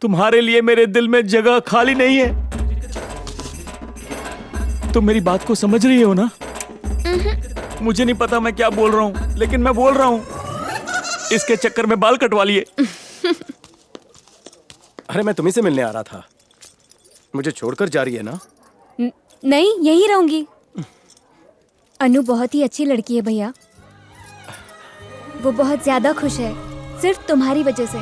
तुम्हारे लिए मेरे दिल में जगह खाली नहीं है। तुम मेरी बात को समझ रही हो ना? मुझे नहीं पता मैं क्या बोल रहा हूँ, लेकिन मैं बोल रहा हूँ। इसके चक्कर में बाल कटवा लिए। अरे मैं तुम्ही से मिलने आ रहा था। मुझे छोड़कर जा रही है ना? नहीं, यहीं रहूंगी। अनु बहुत ही अच्छी लड़की है भैया। वो बहुत ज्यादा खुश है, सिर्फ तुम्हारी वजह से।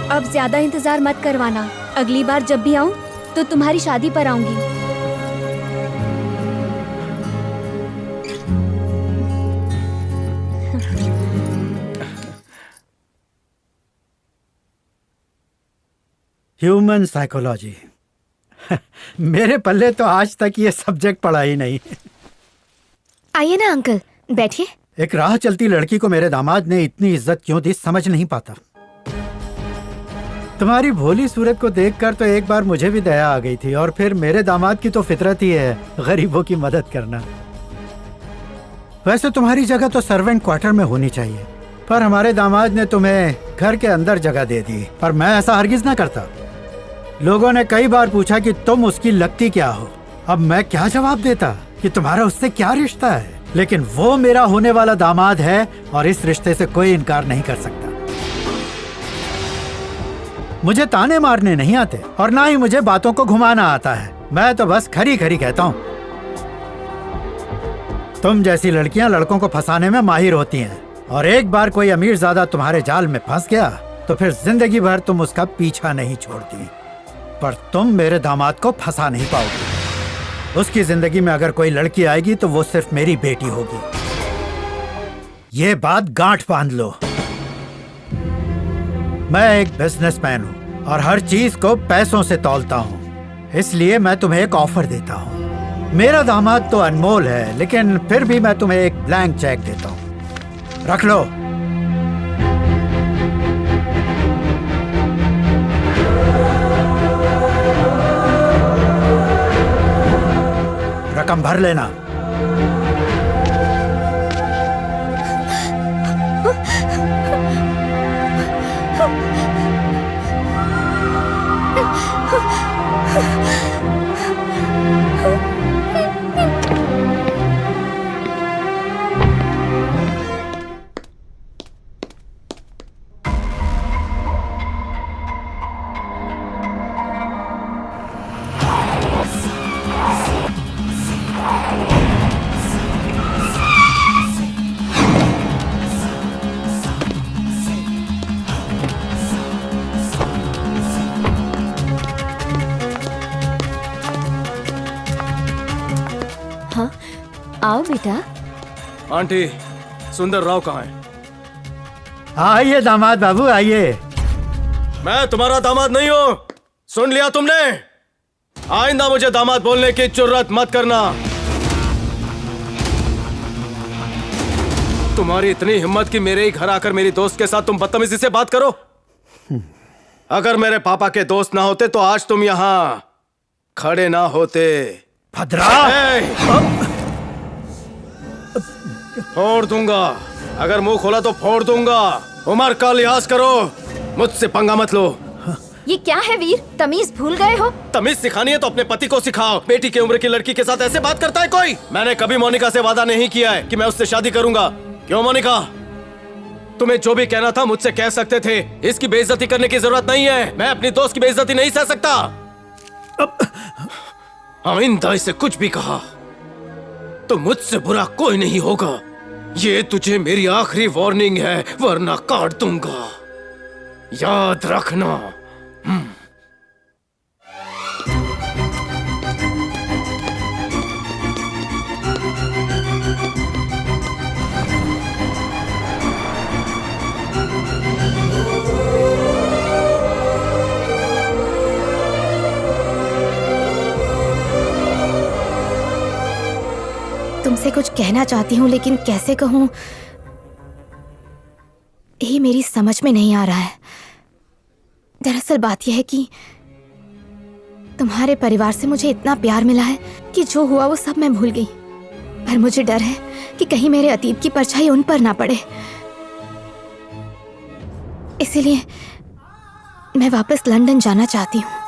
अब ज्यादा इंतजार मत करवाना। अगली बार जब भी आऊं तो तुम्हारी शादी पर आऊंगी। Human psychology. मेरे पल्ले तो आज तक ये सब्जेक्ट पढ़ा ही नहीं। आइए ना अंकल, बैठिए। एक राह चलती लड़की को मेरे दामाद ने इतनी इज्जत क्यों दी समझ नहीं पाता। तुम्हारी भोली सूरत को देखकर तो एक बार मुझे भी दया आ गई थी, और फिर मेरे दामाद की तो फितरत ही है गरीबों की मदद करना। वैसे तुम्हारी जगह तो सर्वेंट क्वार्टर में होनी चाहिए, पर हमारे दामाद ने तुम्हें घर के अंदर जगह दे दी, पर मैं ऐसा हरगिज ना करता। लोगों ने कई बार पूछा कि तुम उसकी लगती क्या हो। अब मैं क्या जवाब देता कि तुम्हारा उससे क्या रिश्ता है, लेकिन वो मेरा होने वाला दामाद है और इस रिश्ते से कोई इनकार नहीं कर सकता। मुझे ताने मारने नहीं आते और ना ही मुझे बातों को घुमाना आता है। मैं तो बस खरी खरी कहता हूँ। तुम जैसी लड़कियां लड़कों को फंसाने में माहिर होती हैं, और एक बार कोई अमीरजादा तुम्हारे जाल में फंस गया तो फिर जिंदगी भर तुम उसका पीछा नहीं छोड़ती। पर तुम मेरे दामाद को फंसा नहीं पाओगे। उसकी जिंदगी में अगर कोई लड़की आएगी तो वो सिर्फ मेरी बेटी होगी। ये बात गांठ बांध लो। मैं एक बिजनेसमैन हूँ और हर चीज को पैसों से तौलता हूँ, इसलिए मैं तुम्हें एक ऑफर देता हूँ। मेरा दामाद तो अनमोल है, लेकिन फिर भी मैं तुम्हें एक ब्लैंक चेक देता हूँ। रख लो। रकम भर लेना। हाँ, आओ बेटा। आंटी, सुंदर राव कहाँ है? आइए दामाद बाबू, आइए। मैं तुम्हारा दामाद नहीं हूँ, सुन लिया तुमने? आइंदा मुझे दामाद बोलने की जुर्रत मत करना। तुम्हारी इतनी हिम्मत कि मेरे ही घर आकर मेरी दोस्त के साथ तुम बदतमीजी से बात करो। अगर मेरे पापा के दोस्त ना होते तो आज तुम यहाँ खड़े ना होते। भद्रा! फोड़ दूंगा। अगर मुंह खोला तो फोड़ दूंगा। उम्र का लिहाज करो, मुझसे पंगा मत लो। ये क्या है वीर, तमीज भूल गए हो? तमीज सिखानी है तो अपने पति को सिखाओ। बेटी की उम्र की लड़की के साथ ऐसे बात करता है कोई? मैंने कभी मोनिका से वादा नहीं किया है कि मैं उससे शादी करूंगा। क्यों मोनिका, तुम्हें जो भी कहना था मुझसे कह सकते थे। इसकी बेइज्जती करने की जरूरत नहीं है। मैं अपनी दोस्त की बेइज्जती नहीं सह सकता। आइंदा इसे कुछ भी कहा तो मुझसे बुरा कोई नहीं होगा। ये तुझे मेरी आखिरी वार्निंग है, वरना काट दूंगा। याद रखना। तुमसे कुछ कहना चाहती हूँ लेकिन कैसे कहूँ, ये मेरी समझ में नहीं आ रहा है। दरअसल बात यह है कि तुम्हारे परिवार से मुझे इतना प्यार मिला है कि जो हुआ वो सब मैं भूल गई। पर मुझे डर है कि कहीं मेरे अतीत की परछाई उन पर ना पड़े। इसीलिए मैं वापस लंदन जाना चाहती हूँ।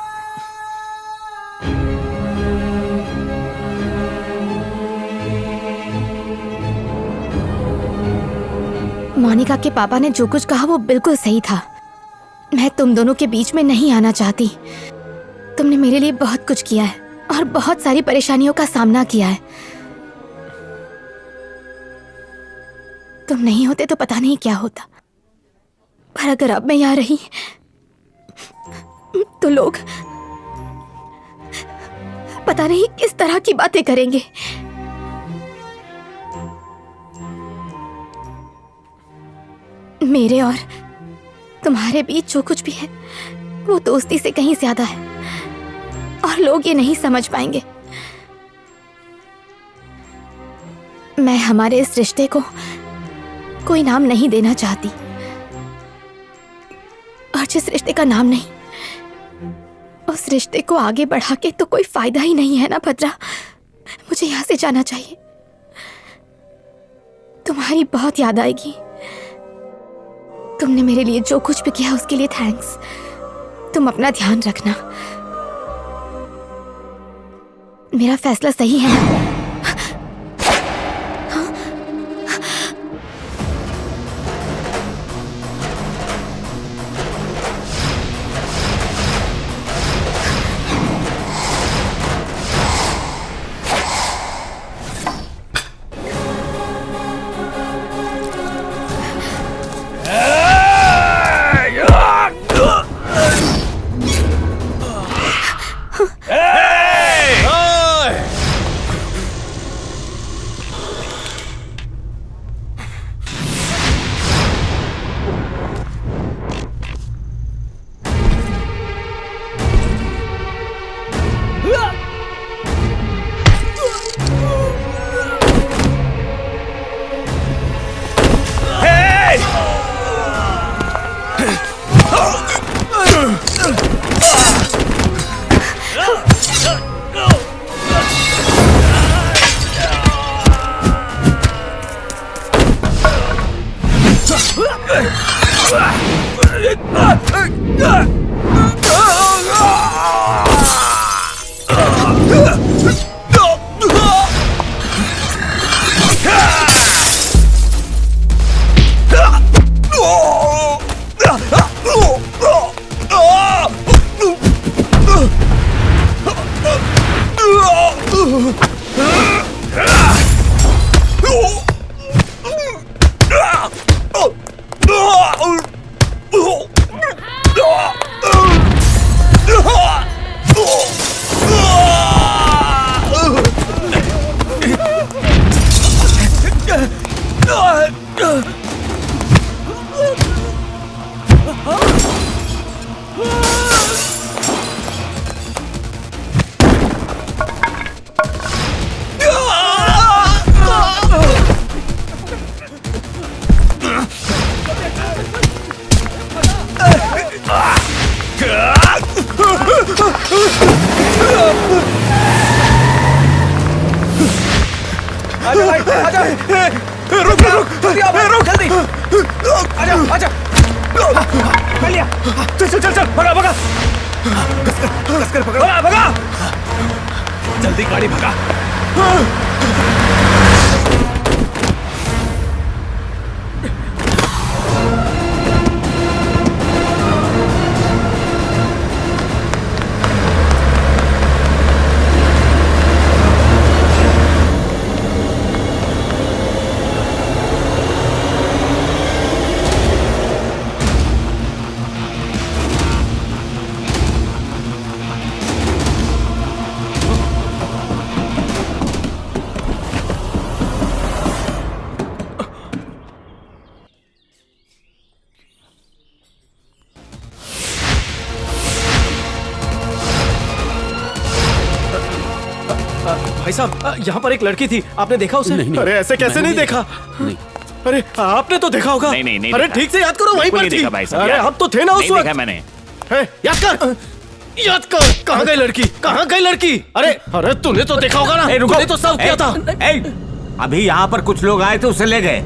मोनिका के पापा ने जो कुछ कहा वो बिल्कुल सही था। मैं तुम दोनों के बीच में नहीं आना चाहती। तुमने मेरे लिए बहुत कुछ किया है और बहुत सारी परेशानियों का सामना किया है। तुम नहीं होते तो पता नहीं क्या होता। पर अगर अब मैं यहाँ रही तो लोग पता नहीं किस तरह की बातें करेंगे। मेरे और तुम्हारे बीच जो कुछ भी है वो दोस्ती से कहीं ज्यादा है और लोग ये नहीं समझ पाएंगे। मैं हमारे इस रिश्ते को कोई नाम नहीं देना चाहती, और जिस रिश्ते का नाम नहीं उस रिश्ते को आगे बढ़ा के तो कोई फायदा ही नहीं है ना भद्रा। मुझे यहाँ से जाना चाहिए। तुम्हारी बहुत याद आएगी। तुमने मेरे लिए जो कुछ भी किया उसके लिए थैंक्स। तुम अपना ध्यान रखना। मेरा फैसला सही है ना? भाई साहब, यहाँ पर एक लड़की थी, आपने देखा उसे? नहीं, नहीं, अरे ऐसे कैसे नहीं देखा? नहीं। अरे आपने तो देखा होगा। नहीं अरे ठीक से याद करो, वहीं पर थी। अरे हम तो थे ना उस वक्त। मैंने याद कर, याद कर। कहाँ गई लड़की? कहाँ गई लड़की? अरे अरे तूने तो देखा होगा ना, तूने तो सब किया था। अभी यहाँ पर कुछ लोग आए थे, उसे ले गए।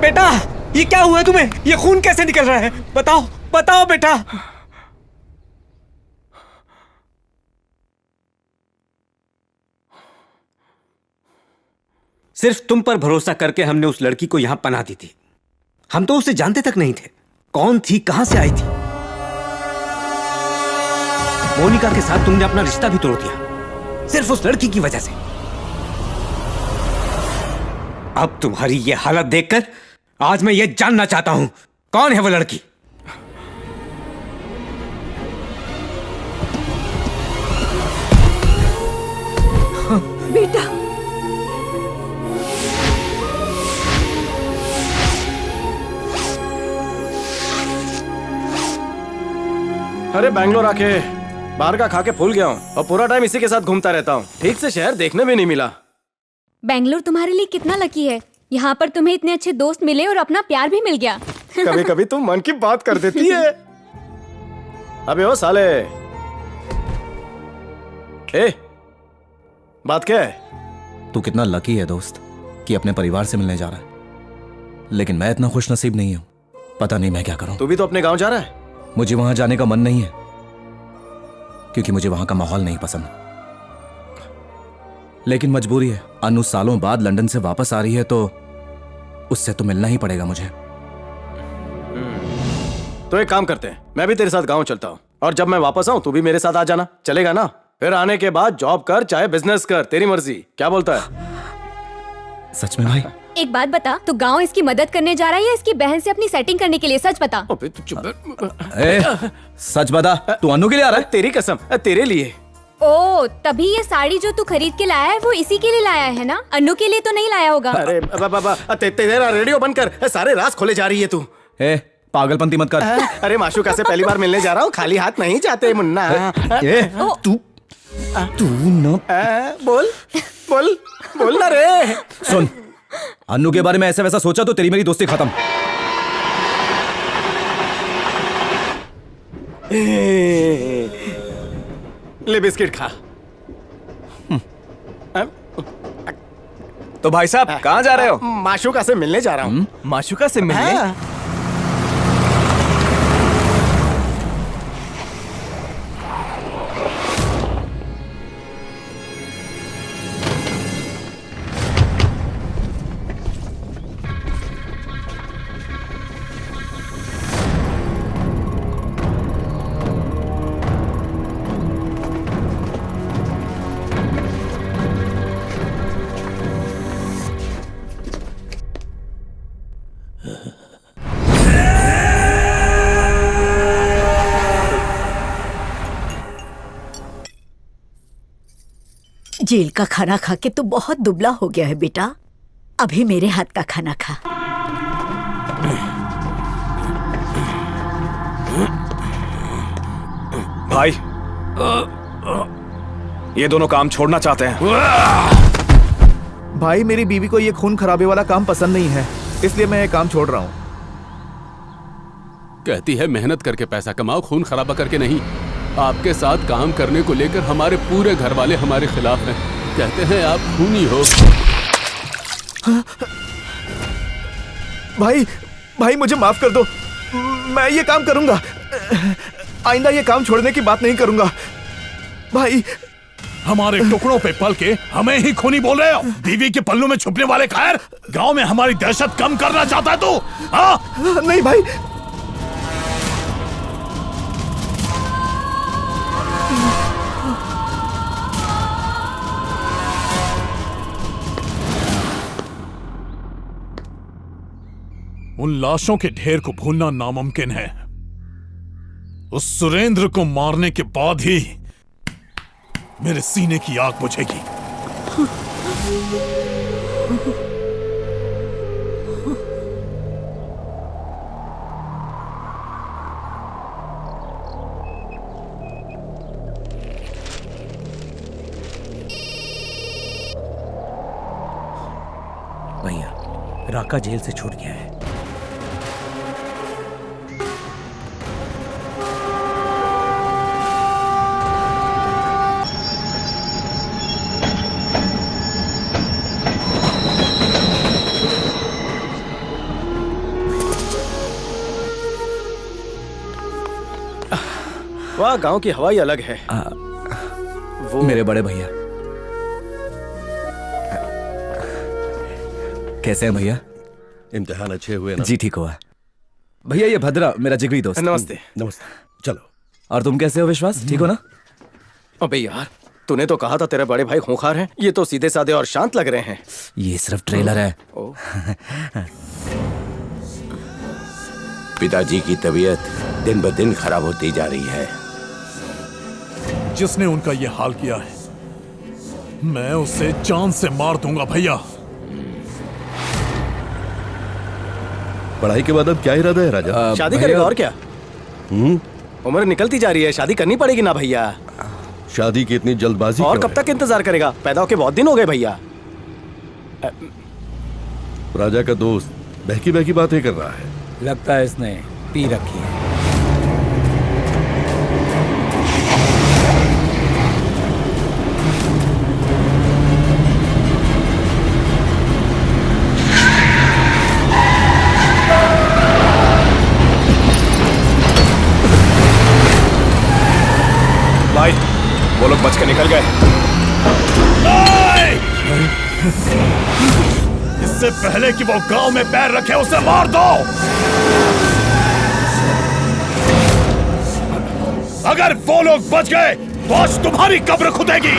बेटा, ये क्या हुआ है तुम्हें? ये खून कैसे निकल रहा है? बताओ बताओ बेटा। सिर्फ तुम पर भरोसा करके हमने उस लड़की को यहां पनाह दी थी। हम तो उसे जानते तक नहीं थे, कौन थी, कहां से आई थी। मोनिका के साथ तुमने अपना रिश्ता भी तोड़ दिया सिर्फ उस लड़की की वजह से। अब तुम्हारी ये हालत देखकर आज मैं ये जानना चाहता हूं, कौन है वो लड़की? बेटा, अरे बैंगलोर आके बाहर का खा के भूल गया हूँ और पूरा टाइम इसी के साथ घूमता रहता हूँ। ठीक से शहर देखने में नहीं मिला। बेंगलुरु तुम्हारे लिए कितना लकी है, यहाँ पर तुम्हें इतने अच्छे दोस्त मिले और अपना प्यार भी मिल गया। कभी कभी तुम मन की बात कर देती है। अबे ओ साले, बात क्या है? तू कितना लकी है दोस्त कि अपने परिवार से मिलने जा रहा है, लेकिन मैं इतना खुश नसीब नहीं हूँ। पता नहीं मैं क्या करूँ। तू भी तो अपने गांव जा रहा है। मुझे वहां जाने का मन नहीं है क्योंकि मुझे वहां का माहौल नहीं पसंद, लेकिन मजबूरी है। अनु सालों बाद लंदन से वापस आ रही है तो उससे तो मिलना ही पड़ेगा मुझे। तो एक काम करते हैं, मैं भी तेरे साथ गांव चलता हूँ और जब मैं वापस आऊँ तू भी मेरे साथ आ जाना, चलेगा ना? फिर आने के बाद जॉब कर चाहे बिजनेस कर, तेरी मर्जी। क्या बोलता है? सच में भाई? एक बात बता, तू गांव इसकी मदद करने जा रहा है या इसकी बहन से अपनी सेटिंग करने के लिए? सच बता। अबे तू चुप। सच बता, तू अनु के लिए आ रहा है? तेरी कसम, तेरे लिए। ओ, तभी ये साड़ी जो तू खरीद के लाया है वो इसी के लिए लाया है ना? अनु के लिए तो नहीं लाया होगा। अरे बाबा, तेरा रेडियो बंद कर, सारे राज खोले जा रही है तू। पागलपंती मत कर। अरे माशूका से पहली बार मिलने जा रहा हूँ, खाली हाथ नहीं जाते मुन्ना। तू न बोल बोल बोल ना रे। सुन, अनु के बारे में ऐसा वैसा सोचा तो तेरी मेरी दोस्ती खत्म। ले बिस्किट खा। तो भाई साहब कहाँ जा रहे हो? माशूका से मिलने जा रहा हूँ। माशूका से मिलने? जेल का खाना खा के तू बहुत दुबला हो गया है बेटा। अभी मेरे हाथ का खाना खा। भाई, ये दोनों काम छोड़ना चाहते हैं। भाई, मेरी बीवी को ये खून खराबे वाला काम पसंद नहीं है, इसलिए मैं ये काम छोड़ रहा हूँ। कहती है मेहनत करके पैसा कमाओ, खून खराबा करके नहीं। आपके साथ काम करने को लेकर हमारे पूरे घर वाले हमारे खिलाफ हैं। कहते हैं आप खूनी हो। भाई मुझे माफ कर दो, मैं ये काम करूंगा। आइंदा ये काम छोड़ने की बात नहीं करूंगा भाई। हमारे टुकड़ों पे पल के हमें ही खूनी बोल रहे हो? बीवी के पल्लू में छुपने वाले खैर, गांव में हमारी दहशत कम करना चाहता है तू? हाँ? नहीं भाई, उन लाशों के ढेर को भूलना नामुमकिन है। उस सुरेंद्र को मारने के बाद ही मेरे सीने की आग बुझेगी। भैया, राका जेल से छूट गया है। वाह, गांव की हवा ही अलग है। वो मेरे बड़े भैया कैसे हैं भैया? इम्तिहान अच्छे हुए ना? जी ठीक हुआ। भैया ये भद्रा मेरा जिगरी दोस्त। नमस्ते। नमस्ते। चलो। और तुम कैसे हो विश्वास? ठीक हो ना? अबे यार, तूने तो कहा था तेरे बड़े भाई खूंखार हैं। ये तो सीधे साधे और शांत लग रहे हैं। ये सिर्फ ट्रेलर है। पिताजी की तबीयत दिन ब दिन खराब होती जा रही है। जिसने उनका ये हाल किया है, मैं उसे जान से मार दूंगा भैया। पढ़ाई के बाद अब क्या इरादा है राजा? शादी करेगा और क्या? उम्र निकलती जा रही है, शादी करनी पड़ेगी ना भैया। शादी की इतनी जल्दबाजी और क्यों कब तक इंतजार करेगा? पैदा होके बहुत दिन हो गए भैया। राजा का दोस्त बहकी बहकी बातें कर रहा है। लगता है इसने पी रखी है। भाई, वो लोग बच के निकल गए। इससे पहले कि वो गांव में पैर रखे उसे मार दो। अगर वो लोग बच गए तो आज तुम्हारी कब्र खुदेगी।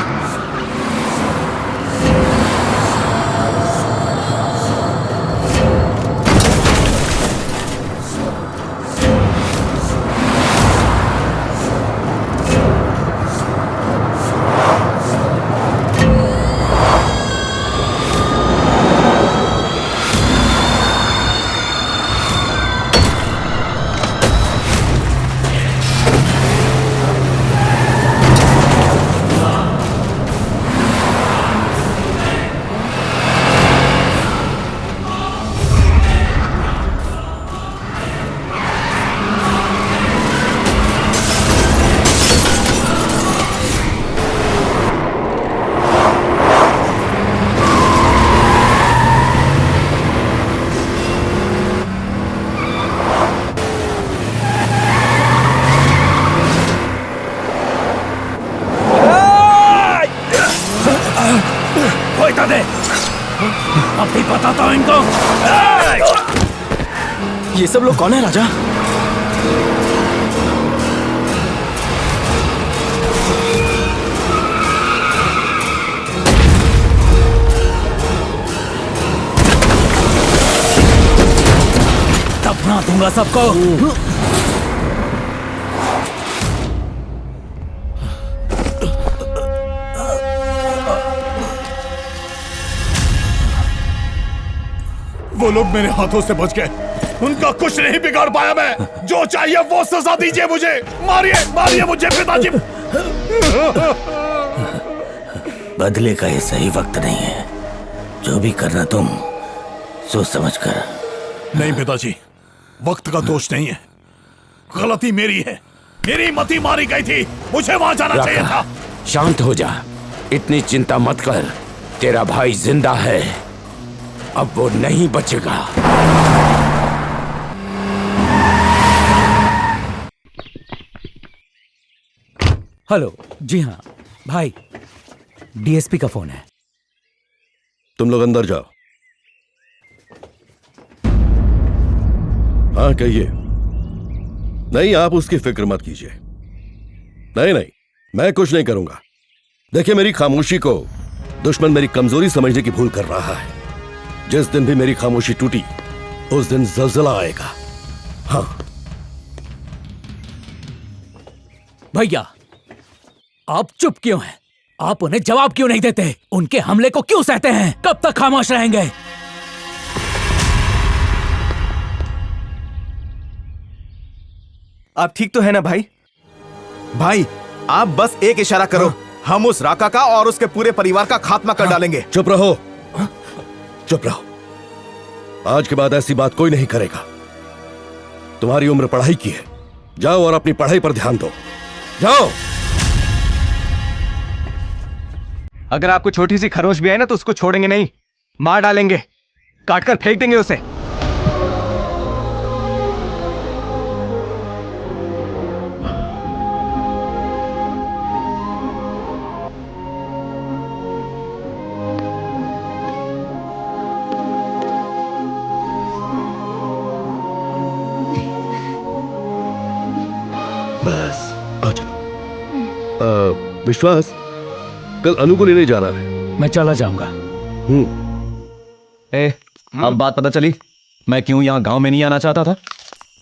अब भी बताता हूं इनको। ये सब लोग कौन है राजा? दफना दूंगा सबको। वो लोग मेरे हाथों से बच गए, उनका कुछ नहीं बिगाड़ पाया मैं। जो चाहिए वो सजा दीजिए मुझे। मारिए मारिए मुझे पिताजी। बदले का ये सही वक्त नहीं है। जो भी करना तुम सोच समझ कर। नहीं पिताजी, वक्त का दोष नहीं है। गलती मेरी है, मेरी मती मारी गई थी, मुझे वहां जाना चाहिए था। शांत हो जा, इतनी चिंता मत कर। तेरा भाई जिंदा है, अब वो नहीं बचेगा। हेलो। जी हाँ भाई, डीएसपी का फोन है। तुम लोग अंदर जाओ। हाँ कहिए। नहीं, आप उसकी फिक्र मत कीजिए। नहीं नहीं, मैं कुछ नहीं करूंगा। देखिए, मेरी खामोशी को दुश्मन मेरी कमजोरी समझने की भूल कर रहा है। जिस दिन भी मेरी खामोशी टूटी, उस दिन जलजला आएगा। हाँ भैया, आप चुप क्यों हैं? आप उन्हें जवाब क्यों नहीं देते? उनके हमले को क्यों सहते हैं? कब तक खामोश रहेंगे? आप ठीक तो है ना भाई? भाई, आप बस एक इशारा करो, हम उस राका का और उसके पूरे परिवार का खात्मा कर डालेंगे। चुप रहो, चुप रहो। आज के बाद ऐसी बात कोई नहीं करेगा। तुम्हारी उम्र पढ़ाई की है, जाओ और अपनी पढ़ाई पर ध्यान दो। जाओ। अगर आपको छोटी सी खरोच भी आए ना तो उसको छोड़ेंगे नहीं, मार डालेंगे, काटकर फेंक देंगे उसे। बस आ जाओ। विश्वास, कल अनु को लेने जाना है। मैं चला जाऊंगा। अब बात पता चली मैं क्यों यहाँ गांव में नहीं आना चाहता था।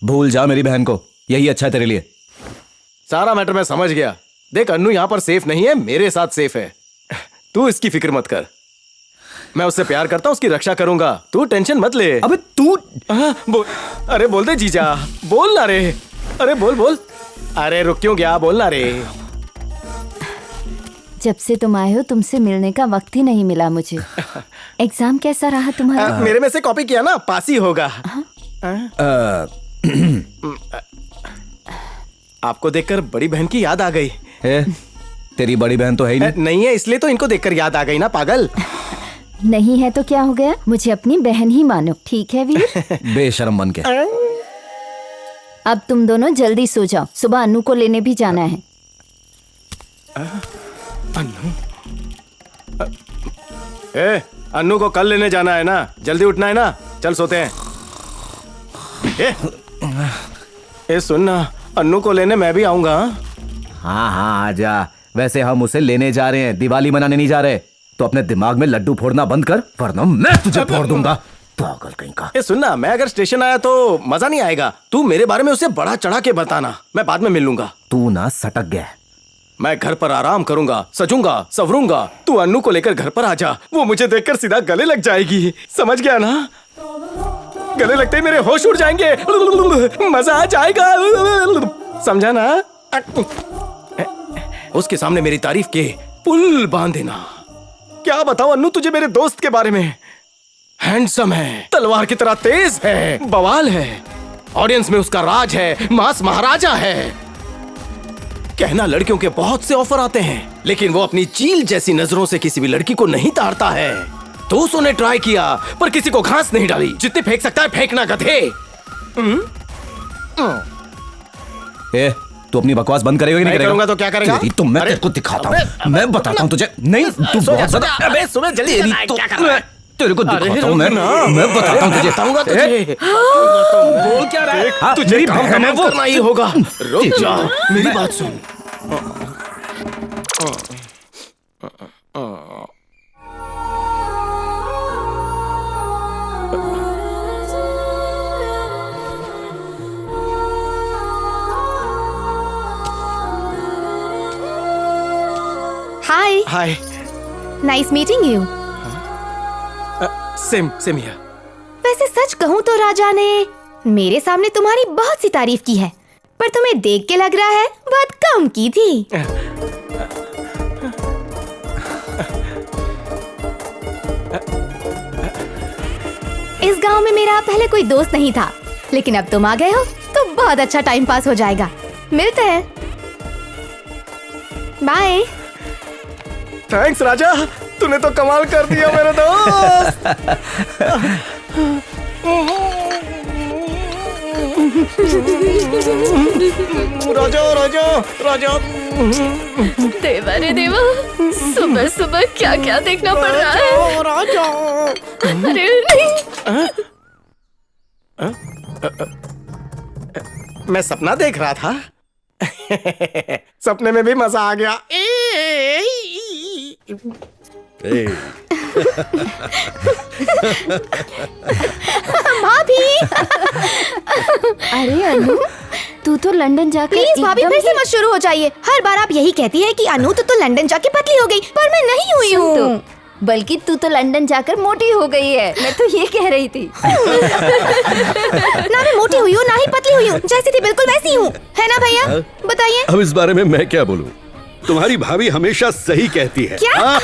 भूल जा मेरी बहन को, यही अच्छा है तेरे लिए। सारा मैटर मैं समझ गया। देख, अन्नू यहाँ पर सेफ नहीं है, मेरे साथ सेफ है। तू इसकी फिक्र मत कर। मैं उससे प्यार करता हूँ, उसकी रक्षा करूंगा। तू टेंशन मत ले। अबे तू बोल। अरे बोल दे जीजा, बोल ना रे। अरे बोल बोल। अरे रुक क्यों गया, बोल ना रे। जब से तुम आए हो तुमसे मिलने का वक्त ही नहीं मिला मुझे। एग्जाम कैसा रहा तुम्हारा? मेरे में से कॉपी किया ना, पास ही होगा। आपको देखकर बड़ी बहन की याद आ गई। तेरी बड़ी बहन तो है ही नहीं। नहीं है, इसलिए तो इनको देखकर याद आ गई ना, पागल। नहीं है तो क्या हो गया, मुझे अपनी बहन ही मानो, ठीक है वीर? बेशरम बन के। अब तुम दोनों जल्दी सो जाओ, सुबह अन्नू को लेने भी जाना है। अन्नू? अन्नू को कल लेने जाना है ना, जल्दी उठना है ना। चल सोते हैं। सुन ना, अन्नू को लेने मैं भी आऊंगा। हाँ हाँ आजा। वैसे हम उसे लेने जा रहे हैं, दिवाली मनाने नहीं जा रहे। तो अपने दिमाग में लड्डू फोड़ना बंद कर, वरना मैं तुझे फोड़ दूंगा, पागल कहीं का। सुन ना, मैं अगर स्टेशन आया तो मजा नहीं आएगा। तू मेरे बारे में उसे बड़ा चढ़ा के बताना, मैं बाद में मिल लूंगा। तू ना सटक गया। मैं घर पर आराम करूंगा, सजूंगा, सवरूंगा। तू अन्नू को लेकर घर पर आ जा, वो मुझे देखकर सीधा गले लग जाएगी। समझ गया ना? गले लगते ही मेरे होश उड़ जाएंगे, मजा आ जाएगा। समझा ना? उसके सामने मेरी तारीफ के पुल बांध देना। क्या बताऊं अन्नू तुझे मेरे दोस्त के बारे में। हैंडसम है, तलवार की तरह तेज है, बवाल है, ऑडियंस में उसका राज है, मास महाराजा है। कहना लड़कियों के बहुत से ऑफर आते हैं, लेकिन वो अपनी चील जैसी नजरों से किसी भी लड़की को नहीं ताड़ता है। तो उसने ट्राई किया पर किसी को घास नहीं डाली। जितने फेंक सकता है फेंकना, गधे। तू अपनी बकवास बंद करेगा कि नहीं करेगा? करूंगा तो क्या करेगा? तो मैं तेरे को दिखाता हूँ, मैं बताता हूँ तुझे। नहीं तू बहुत ज्यादा। अबे सुबह जल्दी, तेरे को दिखाता हूँ मैं बताता हूँ तुझे। बताऊंगा तुझे। बोल क्या रहा है? तुझे काम करना ही होगा। रुक जा, मेरी बात सुन। Hi. Hi. Nice meeting you. Same here. वैसे सच कहूँ तो राजा ने मेरे सामने तुम्हारी बहुत सी तारीफ की है, पर तुम्हें देख के लग रहा है बहुत कम की थी। इस गांव में मेरा पहले कोई दोस्त नहीं था, लेकिन अब तुम आ गए हो तो बहुत अच्छा टाइम पास हो जाएगा। मिलते हैं। बाय। थैंक्स राजा, तूने तो कमाल कर दिया मेरे दोस्त। राजा राजा राजा। देवा रे देवा, सुबह सुबह क्या क्या देखना पड़ रहा है। राजा। अरे नहीं। मैं सपना देख रहा था। सपने में भी मजा आ गया। भाभी। अरे अनु, तू तो लंदन जाकर प्लीज भाभी फिर से मत शुरू हो जाइए। हर बार आप यही कहती है कि अनु तो लंदन जाके पतली हो गई, पर मैं नहीं हुई हूँ। बल्कि तू तो लंदन जाकर मोटी हो गई है, मैं तो ये कह रही थी। ना मैं मोटी हुई हूँ ना ही पतली हुई हूँ, जैसी थी बिल्कुल वैसी हूँ, है ना भैया? बताइए। अब इस बारे में मैं क्या बोलूं? तुम्हारी भाभी हमेशा सही कहती है। क्या?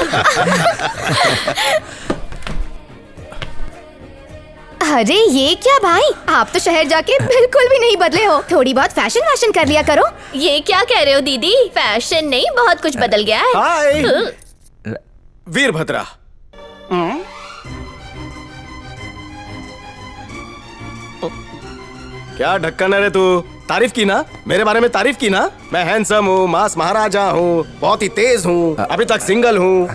अरे ये क्या भाई, आप तो शहर जाके बिल्कुल भी नहीं बदले हो। थोड़ी बहुत फैशन कर लिया करो। ये क्या कह रहे हो दीदी? फैशन नहीं, बहुत कुछ बदल गया है। हाय वीरभद्रा। क्या ढक्कन है रे तू? तारीफ की ना, मेरे बारे में तारीफ की ना। मैं हैंडसम हूँ, मास महाराजा हूँ, बहुत ही तेज हूँ, अभी तक सिंगल हूँ।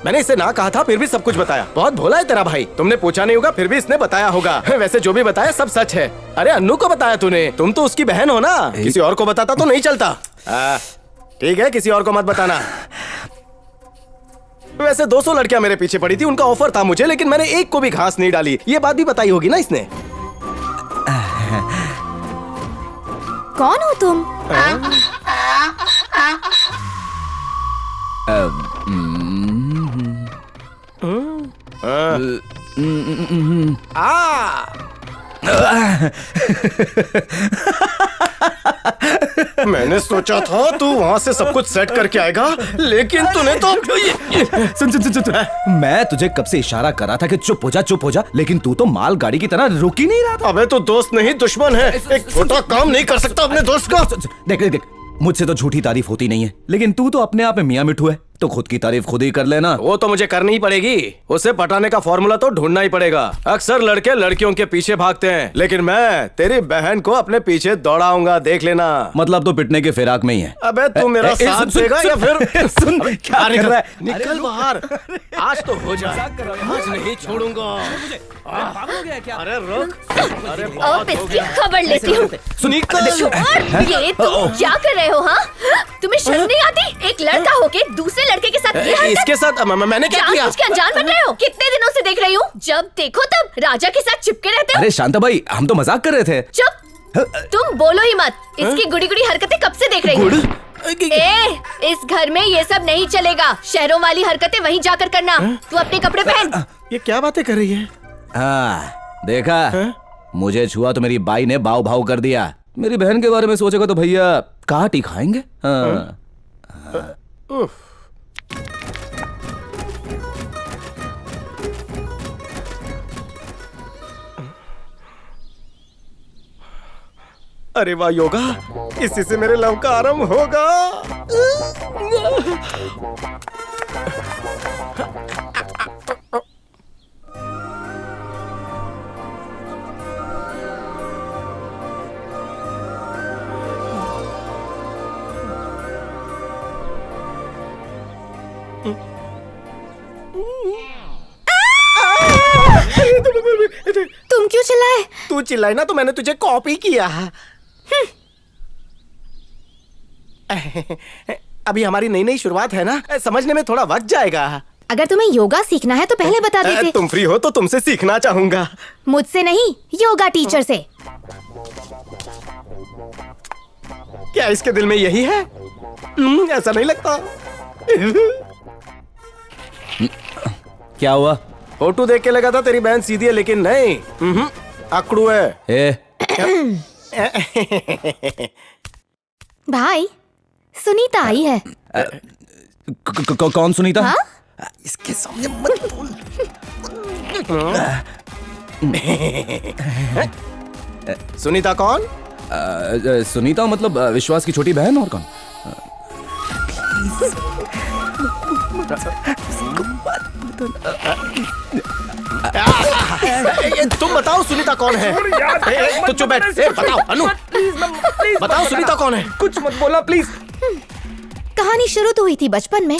मैंने इसे ना कहा था फिर भी सब कुछ बताया। बहुत भोला है तेरा भाई, तुमने पूछा नहीं होगा फिर भी इसने बताया होगा। वैसे जो भी बताया सब सच है। अरे अन्नू को बताया तूने, तुम तो उसकी बहन हो ना। किसी और को बताता तो नहीं चलता। ठीक है, किसी और को मत बताना। वैसे 200 लड़कियां मेरे पीछे पड़ी थी, उनका ऑफर था मुझे, लेकिन मैंने एक को भी घास नहीं डाली। ये बात भी बताई होगी ना इसने। कौन हो तुम? मैंने सोचा था तू वहाँ से सब कुछ सेट करके आएगा, लेकिन तूने तो सुन सुन सुन सुन, मैं तुझे कब से इशारा कर रहा था कि चुप हो जा, लेकिन तू तो माल गाड़ी की तरह रुक ही नहीं रहा था। अबे तू दोस्त नहीं दुश्मन है। एक छोटा काम नहीं कर सकता अपने दोस्त का। देख देख, मुझसे तो झूठी तारीफ होती नहीं है, लेकिन तू तो अपने आप में मियां मिठू है, तो खुद की तारीफ खुद ही कर लेना। वो तो मुझे करनी ही पड़ेगी। उसे पटाने का फॉर्मूला तो ढूंढना ही पड़ेगा। अक्सर लड़के लड़कियों के पीछे भागते हैं, लेकिन मैं तेरी बहन को अपने पीछे दौड़ाऊंगा, देख लेना। मतलब तो पिटने के फिराक में ही है। अबे तू मेरा साथ देगा या फिर सुन क्या कर रहा है? निकल बाहर। आज तो हो जाए, आज नहीं छोड़ूंगा। अरे रुक, अरे और इसकी खबर लेती हूँ। ये तुम क्या कर रहे हो? हाँ, तुम्हें शर्म नहीं आती? एक लड़का होके दूसरे लड़के के साथ ये हरकत? इसके साथ मैंने क्या किया? जानबूझ के अनजान बन रहे हो? कितने दिनों से देख रही हूँ, जब देखो तब राजा के साथ चिपके रहते हो। अरे शांता भाई, हम तो मजाक कर रहे थे। चुप, तुम बोलो ही मत। इसकी गुड़ी गुड़ी हरकतें कब से देख रही हूँ। इस घर में ये सब नहीं चलेगा। शहरों वाली हरकतें वहीं जाकर करना। तू अपने कपड़े पहन। ये क्या बातें कर रही है? हाँ देखा, मुझे छुआ तो मेरी बाई ने भाव भाव कर दिया। मेरी बहन के बारे में सोचेगा तो भैया काट ही खाएंगे। हाँ। अरे वाह योगा, इसी से मेरे लव का आरंभ होगा। तुम क्यों चिल्लाए? तू चिल्लाई ना तो मैंने तुझे कॉपी किया। अभी हमारी नई नई शुरुआत है ना, समझने में थोड़ा वक्त जाएगा। अगर तुम्हें योगा सीखना है तो पहले बता देते। तुम फ्री हो तो तुमसे सीखना चाहूंगा। मुझसे नहीं, योगा टीचर से। क्या इसके दिल में यही है? ऐसा नहीं लगता। क्या हुआ? फोटो देख के लगा था तेरी बहन सीधी है, लेकिन नहीं, अकड़ू है। भाई सुनीता आई है। कौन सुनीता? हाँ? इसके सामने मत बोल। सुनीता कौन? सुनीता मतलब विश्वास की छोटी बहन, और कौन? तुम बताओ सुनीता कौन है? तो चुप बैठ। बताओ अनु, बताओ सुनीता कौन है? कुछ मत बोला प्लीज। कहानी शुरू तो हुई थी बचपन में।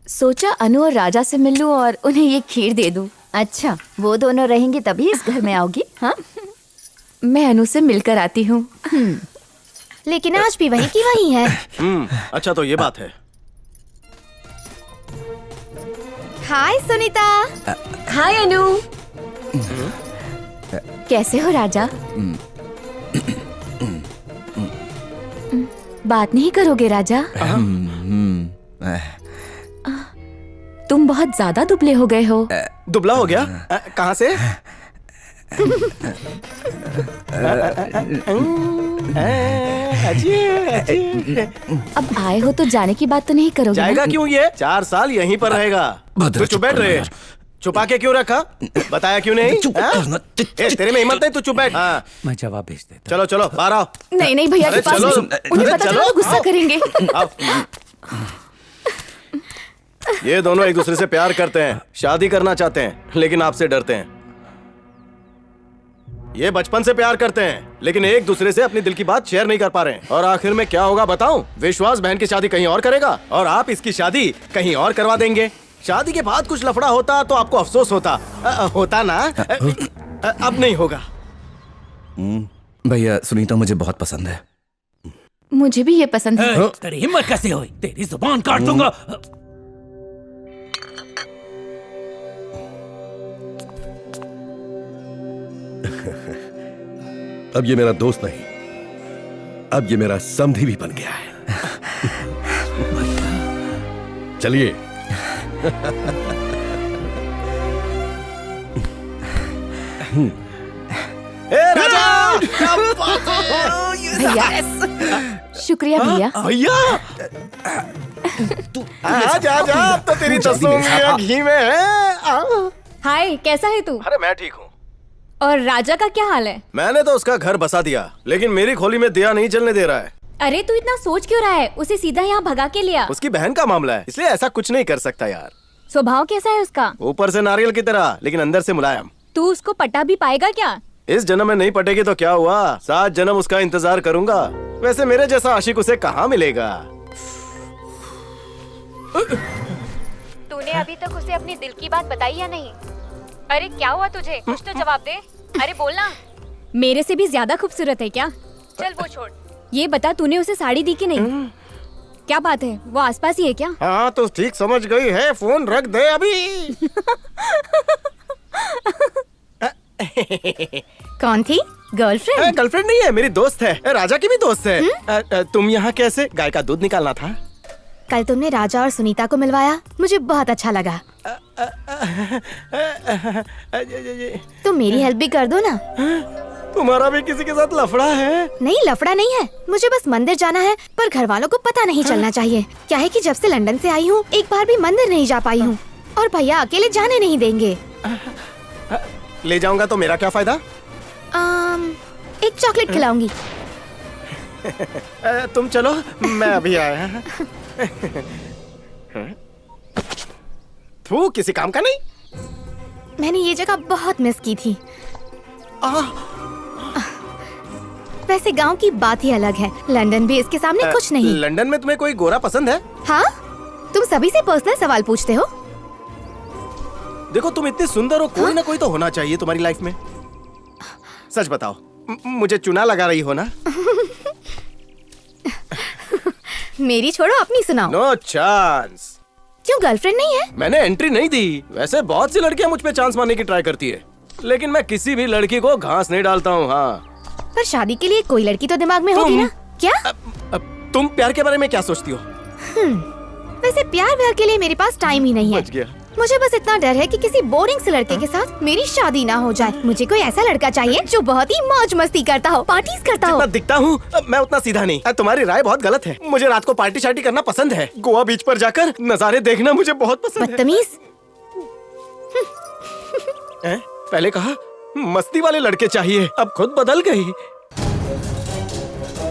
सोचा अनु और राजा से मिल लूं और उन्हें ये खीर दे दूं। अच्छा, वो दोनों रहेंगे तभी इस घर में आओगी? हाँ, मैं अनु से मिलकर आती हूँ। लेकिन आज भी वही की वही है। अच्छा तो ये बात है। हाय सुनीता। हाय अनु। कैसे हो राजा? बात नहीं करोगे राजा? तुम बहुत ज्यादा दुबले हो गए हो। दुबला हो गया? कहाँ से? अब आए हो तो जाने की बात तो नहीं करोगे? जाएगा क्यों? ये 4 साल यहीं पर रहेगा। तू चुप बैठ रहे। छुपा के क्यों रखा? बताया क्यों नहीं? तेरे में हिम्मत नहीं? तू चुप बैठ। मैं जवाब भेज देता। चलो चलो बाहर आओ। नहीं नहीं भैया के पास उन्हें पता चला तो गुस्सा करेंगे। ये दोनों एक दूसरे से प्यार करते हैं, शादी करना चाहते हैं, लेकिन आपसे डरते हैं। ये बचपन से प्यार करते हैं, लेकिन एक दूसरे से अपनी दिल की बात शेयर नहीं कर पा रहे हैं। और आखिर में क्या होगा बताऊं? विश्वास बहन की शादी कहीं और करेगा और आप इसकी शादी कहीं और करवा देंगे। शादी के बाद कुछ लफड़ा होता तो आपको अफसोस होता। होता ना? अब नहीं होगा। भैया सुनीता मुझे बहुत पसंद है। मुझे भी ये पसंद है। तेरी हिम्मत कैसे हुई? तेरी जुबान काट दूंगा। अब ये मेरा दोस्त नहीं, अब ये मेरा समधी भी बन गया है। चलिए। राजा! भैया शुक्रिया भैया। भैया जा अब तो तेरी तस्वीर घी में है। हाय, कैसा है तू? अरे मैं ठीक हूँ। और राजा का क्या हाल है? मैंने तो उसका घर बसा दिया, लेकिन मेरी खोली में दिया नहीं जलने दे रहा है। अरे तू इतना सोच क्यों रहा है? उसे सीधा यहाँ भगा के लिया। उसकी बहन का मामला है, इसलिए ऐसा कुछ नहीं कर सकता यार। स्वभाव कैसा है उसका? ऊपर से नारियल की तरह, लेकिन अंदर से मुलायम। तू उसको पटा भी पाएगा क्या? इस जन्म में नहीं पटेगी तो क्या हुआ, 7 जन्म उसका इंतजार करूंगा। वैसे मेरे जैसा आशिक उसे कहाँ मिलेगा? तूने अभी तक उसे अपनी दिल की बात बताई या नहीं? अरे क्या हुआ तुझे? कुछ तो जवाब दे। अरे बोलना। मेरे से भी ज्यादा खूबसूरत है क्या? चल वो छोड़, ये बता तूने उसे साड़ी दी कि नहीं? क्या बात है, वो आसपास ही है क्या? हाँ तो ठीक समझ गई है, फोन रख दे अभी। कौन थी? गर्लफ्रेंड? गर्लफ्रेंड नहीं है, मेरी दोस्त है। राजा की भी दोस्त है। तुम यहाँ कैसे? गाय का दूध निकालना था। कल तुमने राजा और सुनीता को मिलवाया, मुझे बहुत अच्छा लगा। तुम मेरी हेल्प भी कर दो ना। तुम्हारा भी किसी के साथ लफड़ा है? नहीं, लफड़ा नहीं है, मुझे बस मंदिर जाना है, पर घर वालों को पता नहीं चलना चाहिए। क्या है कि जब से लंदन से आई हूँ, एक बार भी मंदिर नहीं जा पाई हूँ, और भैया अकेले जाने नहीं देंगे। ले जाऊंगा तो मेरा क्या फायदा? एक चॉकलेट खिलाऊंगी। तुम चलो, मैं अभी आया। तू किसी काम का नहीं। मैंने ये जगह बहुत मिस की थी। वैसे गांव की बात ही अलग है, लंदन भी इसके सामने कुछ नहीं। लंदन में तुम्हें कोई गोरा पसंद है? हाँ, तुम सभी से पर्सनल सवाल पूछते हो। देखो तुम इतनी सुंदर हो, कोई ना कोई तो होना चाहिए तुम्हारी लाइफ में। सच बताओ, मुझे चुना लगा रही हो ना? मेरी छोड़ो, अपनी सुनाओ। No chance. क्यों, गर्लफ्रेंड नहीं है? मैंने एंट्री नहीं दी। वैसे बहुत सी लड़कियां मुझ पे चांस मारने की ट्राई करती है, लेकिन मैं किसी भी लड़की को घास नहीं डालता हूँ। हाँ, पर शादी के लिए कोई लड़की तो दिमाग में होगी ना? क्या? तुम प्यार के बारे में क्या सोचती हो? वैसे प्यार व्यार के लिए मेरे पास टाइम ही नहीं है। बच गया। मुझे बस इतना डर है कि किसी बोरिंग से लड़के के साथ मेरी शादी ना हो जाए। मुझे कोई ऐसा लड़का चाहिए जो बहुत ही मौज मस्ती करता हो, पार्टीज करता हो। जितना दिखता हूँ मैं उतना सीधा नहीं। तुम्हारी राय बहुत गलत है। मुझे रात को पार्टी शार्टी करना पसंद है। गोवा बीच पर जाकर नजारे देखना मुझे बहुत पसंद है। बदतमीज। पहले कहा मस्ती वाले लड़के चाहिए। अब खुद बदल गई।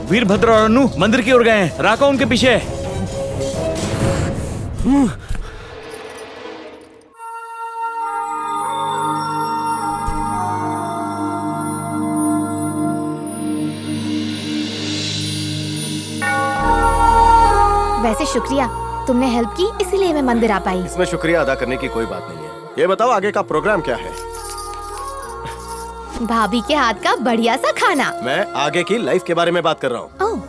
वीरभद्र और अनु मंदिर की ओर गए हैं। राका उनके पीछे है। वैसे शुक्रिया, तुमने हेल्प की इसीलिए मैं मंदिर आ पाई। इसमें शुक्रिया अदा करने की कोई बात नहीं है। ये बताओ आगे का प्रोग्राम क्या है? भाभी के हाथ का बढ़िया सा खाना। मैं आगे की लाइफ के बारे में बात कर रहा हूँ। ओह,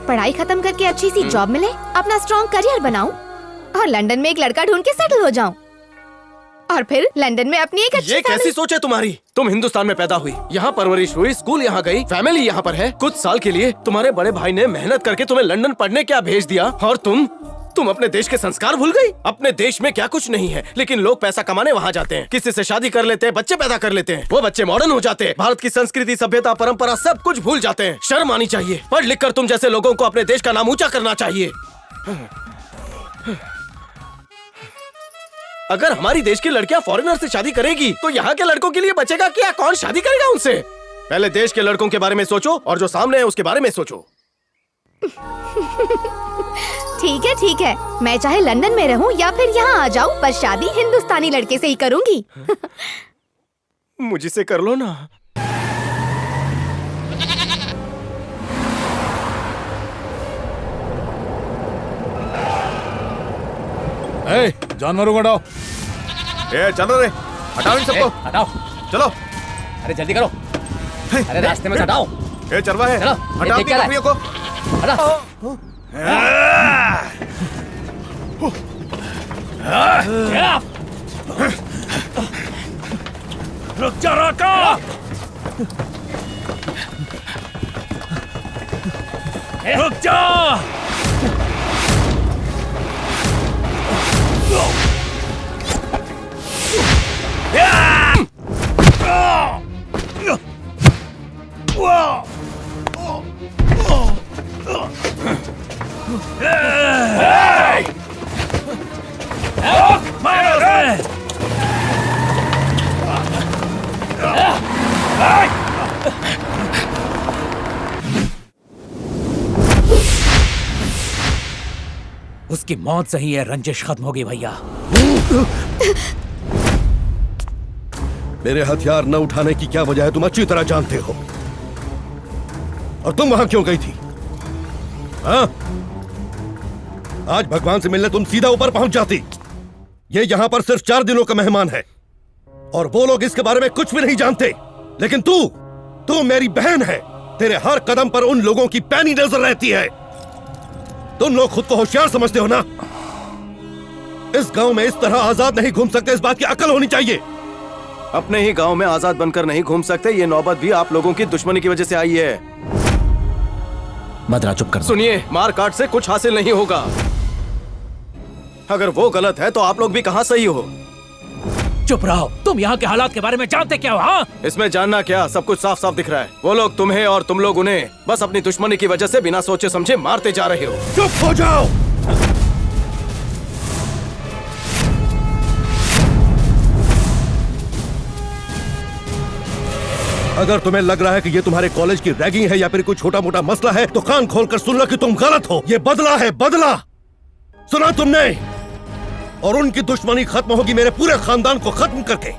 पढ़ाई खत्म करके अच्छी सी जॉब मिले, अपना स्ट्रॉन्ग करियर बनाऊं और लंदन में एक लड़का ढूंढ के सेटल हो जाऊं और फिर लंदन में अपनी एक अच्छी ये कैसी सोच है तुम्हारी? तुम हिंदुस्तान में पैदा हुई, यहाँ परवरिश हुई, स्कूल यहाँ गई, फैमिली यहाँ पर है। कुछ साल के लिए तुम्हारे बड़े भाई ने मेहनत करके तुम्हें लंदन पढ़ने क्या भेज दिया और तुम अपने देश के संस्कार भूल गई। अपने देश में क्या कुछ नहीं है, लेकिन लोग पैसा कमाने वहाँ जाते हैं, किसी से शादी कर लेते हैं, बच्चे पैदा कर लेते हैं, वो बच्चे मॉडर्न हो जाते हैं, भारत की संस्कृति, सभ्यता, परंपरा सब कुछ भूल जाते हैं। शर्म आनी चाहिए। पढ़ लिख कर तुम जैसे लोगों को अपने देश का नाम ऊंचा करना चाहिए। अगर हमारी देश की लड़कियां फॉरेनर से शादी करेगी तो यहाँ के लड़कों के लिए बचेगा क्या? कौन शादी करेगा उनसे? पहले देश के लड़कों के बारे में सोचो और जो सामने है उसके बारे में सोचो। ठीक है, मैं चाहे लंदन में रहूं या फिर यहाँ आ जाऊं, पर शादी हिंदुस्तानी लड़के से ही करूंगी। मुझसे कर लो ना। जानवरों को हटाओ। चलो रे, हटाओ इन सबको। हटाओ, चलो। अरे जल्दी करो। अरे रास्ते में से हटाओ। चरवा है, हटाओ अपनी बकरियों को। हटाओ। रुक जा राका। रुक जा। उसकी मौत से ही है रंजिश खत्म होगी भैया। मेरे हथियार न उठाने की क्या वजह है तुम अच्छी तरह जानते हो। और तुम वहां क्यों गई थी? हाँ? आज भगवान से मिलने तुम सीधा ऊपर पहुंच जाती। ये यहां पर सिर्फ 4 दिनों का मेहमान है और वो लोग इसके बारे में कुछ भी नहीं जानते। लेकिन तू मेरी बहन है। तेरे हर कदम पर उन लोगों की पैनी नजर रहती है। तुम लोग खुद को होशियार समझते हो ना? इस गांव में इस तरह आजाद नहीं घूम सकते, इस बात की अकल होनी चाहिए। अपने ही गांव में आजाद बनकर नहीं घूम सकते, ये नौबत भी आप लोगों की दुश्मनी की वजह से आई है। मदरा चुप कर। सुनिए, मार काट से कुछ हासिल नहीं होगा। अगर वो गलत है तो आप लोग भी कहां सही हो? चुप रहो। तुम यहाँ के हालात के बारे में जानते क्या हो? हाँ? इसमें जानना क्या, सब कुछ साफ साफ दिख रहा है। वो लोग तुम्हें और तुम लोग उन्हें बस अपनी दुश्मनी की वजह से बिना सोचे समझे मारते जा रहे हो। चुप हो जाओ। अगर तुम्हें लग रहा है कि ये तुम्हारे कॉलेज की रैगिंग है या फिर कोई छोटा मोटा मसला है तो कान खोलकर सुन लो कि तुम गलत हो। ये बदला है, बदला। सुना तुमने? और उनकी दुश्मनी खत्म होगी मेरे पूरे खानदान को खत्म करके।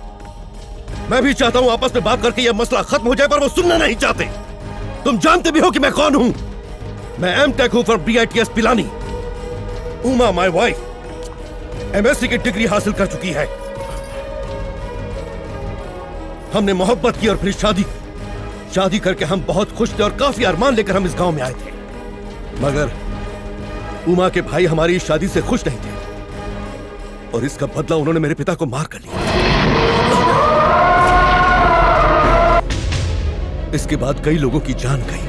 मैं भी चाहता हूं आपस में बात करके यह मसला खत्म हो जाए, पर वो सुनना नहीं चाहते। तुम जानते भी हो कि मैं कौन हूं। मैं एमटेक हूं from BITS Pilani. Uma my wife MSc की डिग्री हासिल कर चुकी है। हमने मोहब्बत की और फिर शादी करके हम बहुत खुश थे और काफी अरमान लेकर हम इस गांव में आए थे। मगर उमा के भाई हमारी इस शादी से खुश नहीं थे और इसका बदला उन्होंने मेरे पिता को मार कर लिया। इसके बाद कई लोगों की जान गई,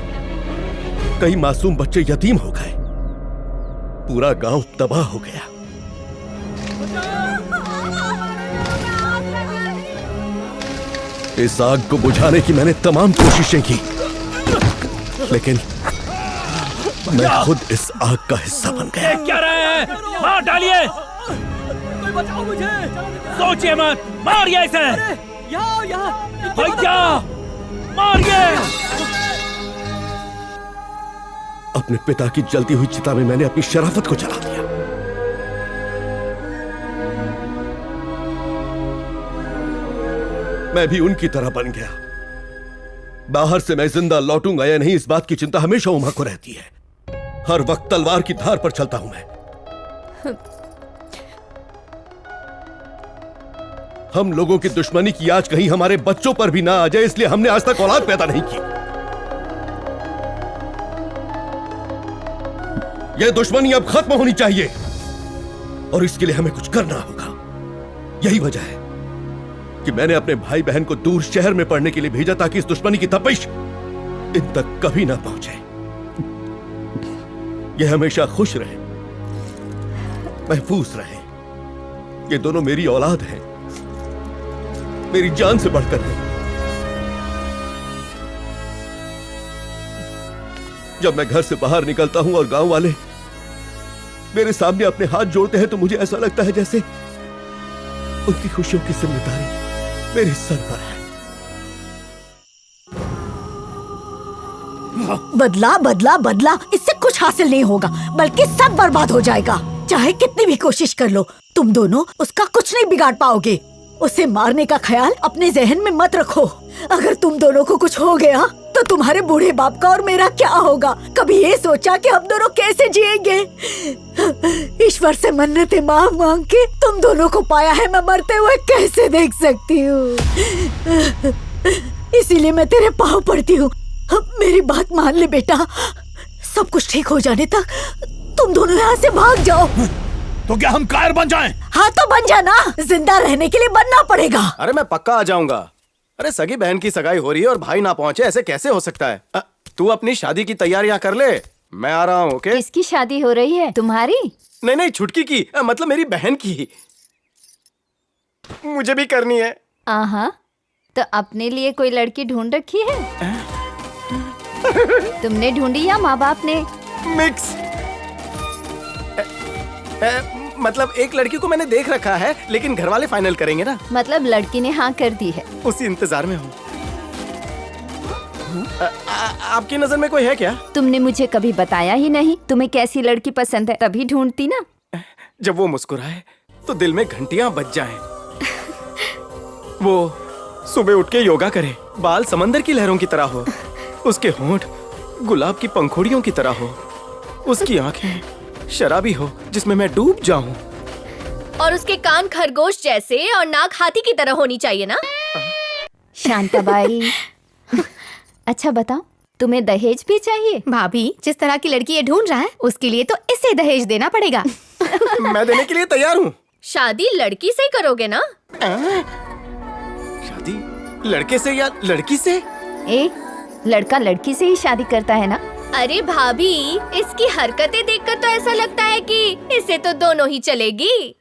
कई मासूम बच्चे यतीम हो गए, पूरा गांव तबाह हो गया। इस आग को बुझाने की मैंने तमाम कोशिशें की, लेकिन मैं खुद इस आग का हिस्सा बन गया। क्या रहे हैं? मार डालिए। बचाओ मुझे। सोचिए मत, मारिए इसे। यहाँ भैया मारिए। अपने पिता की जलती हुई चिता में मैंने अपनी शराफत को जला दिया। मैं भी उनकी तरह बन गया। बाहर से मैं जिंदा लौटूंगा या नहीं, इस बात की चिंता हमेशा उमा को रहती है। हर वक्त तलवार की धार पर चलता हूं मैं। हम लोगों की दुश्मनी की आज कहीं हमारे बच्चों पर भी ना आ जाए, इसलिए हमने आज तक औलाद पैदा नहीं की। यह दुश्मनी अब खत्म होनी चाहिए और इसके लिए हमें कुछ करना होगा। यही वजह है कि मैंने अपने भाई बहन को दूर शहर में पढ़ने के लिए भेजा, ताकि इस दुश्मनी की तपिश इन तक कभी ना पहुंचे। ये हमेशा खुश रहे, महफूज रहे। ये दोनों मेरी औलाद हैं, मेरी जान से बढ़कर है। जब मैं घर से बाहर निकलता हूं और गांव वाले मेरे सामने अपने हाथ जोड़ते हैं, तो मुझे ऐसा लगता है जैसे उनकी खुशियों की जिम्मेदारी मेरे सर पर है। बदला बदला बदला, इससे कुछ हासिल नहीं होगा, बल्कि सब बर्बाद हो जाएगा। चाहे कितनी भी कोशिश कर लो, तुम दोनों उसका कुछ नहीं बिगाड़ पाओगे। उसे मारने का ख्याल अपने जहन में मत रखो। अगर तुम दोनों को कुछ हो गया तो तुम्हारे बूढ़े बाप का और मेरा क्या होगा? कभी ये सोचा कि हम दोनों कैसे जिएंगे? ईश्वर से मन्नतें मांग मांग के तुम दोनों को पाया है, मैं मरते हुए कैसे देख सकती हूँ? इसीलिए मैं तेरे पाँव पड़ती हूँ, मेरी बात मान ले बेटा। सब कुछ ठीक हो जाने तक तुम दोनों यहाँ से भाग जाओ। तो क्या हम कायर बन जाएं? हाँ तो बन जाना, जिंदा रहने के लिए बनना पड़ेगा। अरे मैं पक्का आ जाऊंगा। अरे सगी बहन की सगाई हो रही है और भाई ना पहुंचे, ऐसे कैसे हो सकता है? तू अपनी शादी की तैयारियां कर ले, मैं आ रहा हूँ। ओके? किसकी शादी हो रही है? तुम्हारी? नहीं नहीं, छुटकी की, मतलब मेरी बहन की। मुझे भी करनी है। आहा, तो अपने लिए कोई लड़की ढूंढ रखी है? तुमने ढूंढी या माँ बाप ने? मिक्स। मतलब एक लड़की को मैंने देख रखा है, लेकिन घर वाले फाइनल करेंगे ना। मतलब लड़की ने हाँ कर दी है? उसी इंतजार में हूँ। आपकी नजर में कोई है क्या? तुमने मुझे कभी बताया ही नहीं। तुम्हें कैसी लड़की पसंद है, तभी ढूंढती ना। जब वो मुस्कुराए तो दिल में घंटियां बज जाएं। वो सुबह उठ के योगा करे, बाल समंदर की लहरों की तरह हो, उसके होंठ गुलाब की पंखुड़ियों की तरह हो, उसकी आंखें शराबी हो जिसमें मैं डूब जाऊं, और उसके कान खरगोश जैसे और नाक हाथी की तरह होनी चाहिए ना। शांताबाई, अच्छा बताओ, तुम्हें दहेज भी चाहिए? भाभी, जिस तरह की लड़की ये ढूंढ रहा है, उसके लिए तो इसे दहेज देना पड़ेगा। मैं देने के लिए तैयार हूँ। शादी लड़की से करोगे ना? शादी लड़के से या लड़की से? लड़का लड़की से ही शादी करता है ना? अरे भाभी, इसकी हरकतें देखकर तो ऐसा लगता है कि इसे तो दोनों ही चलेगी।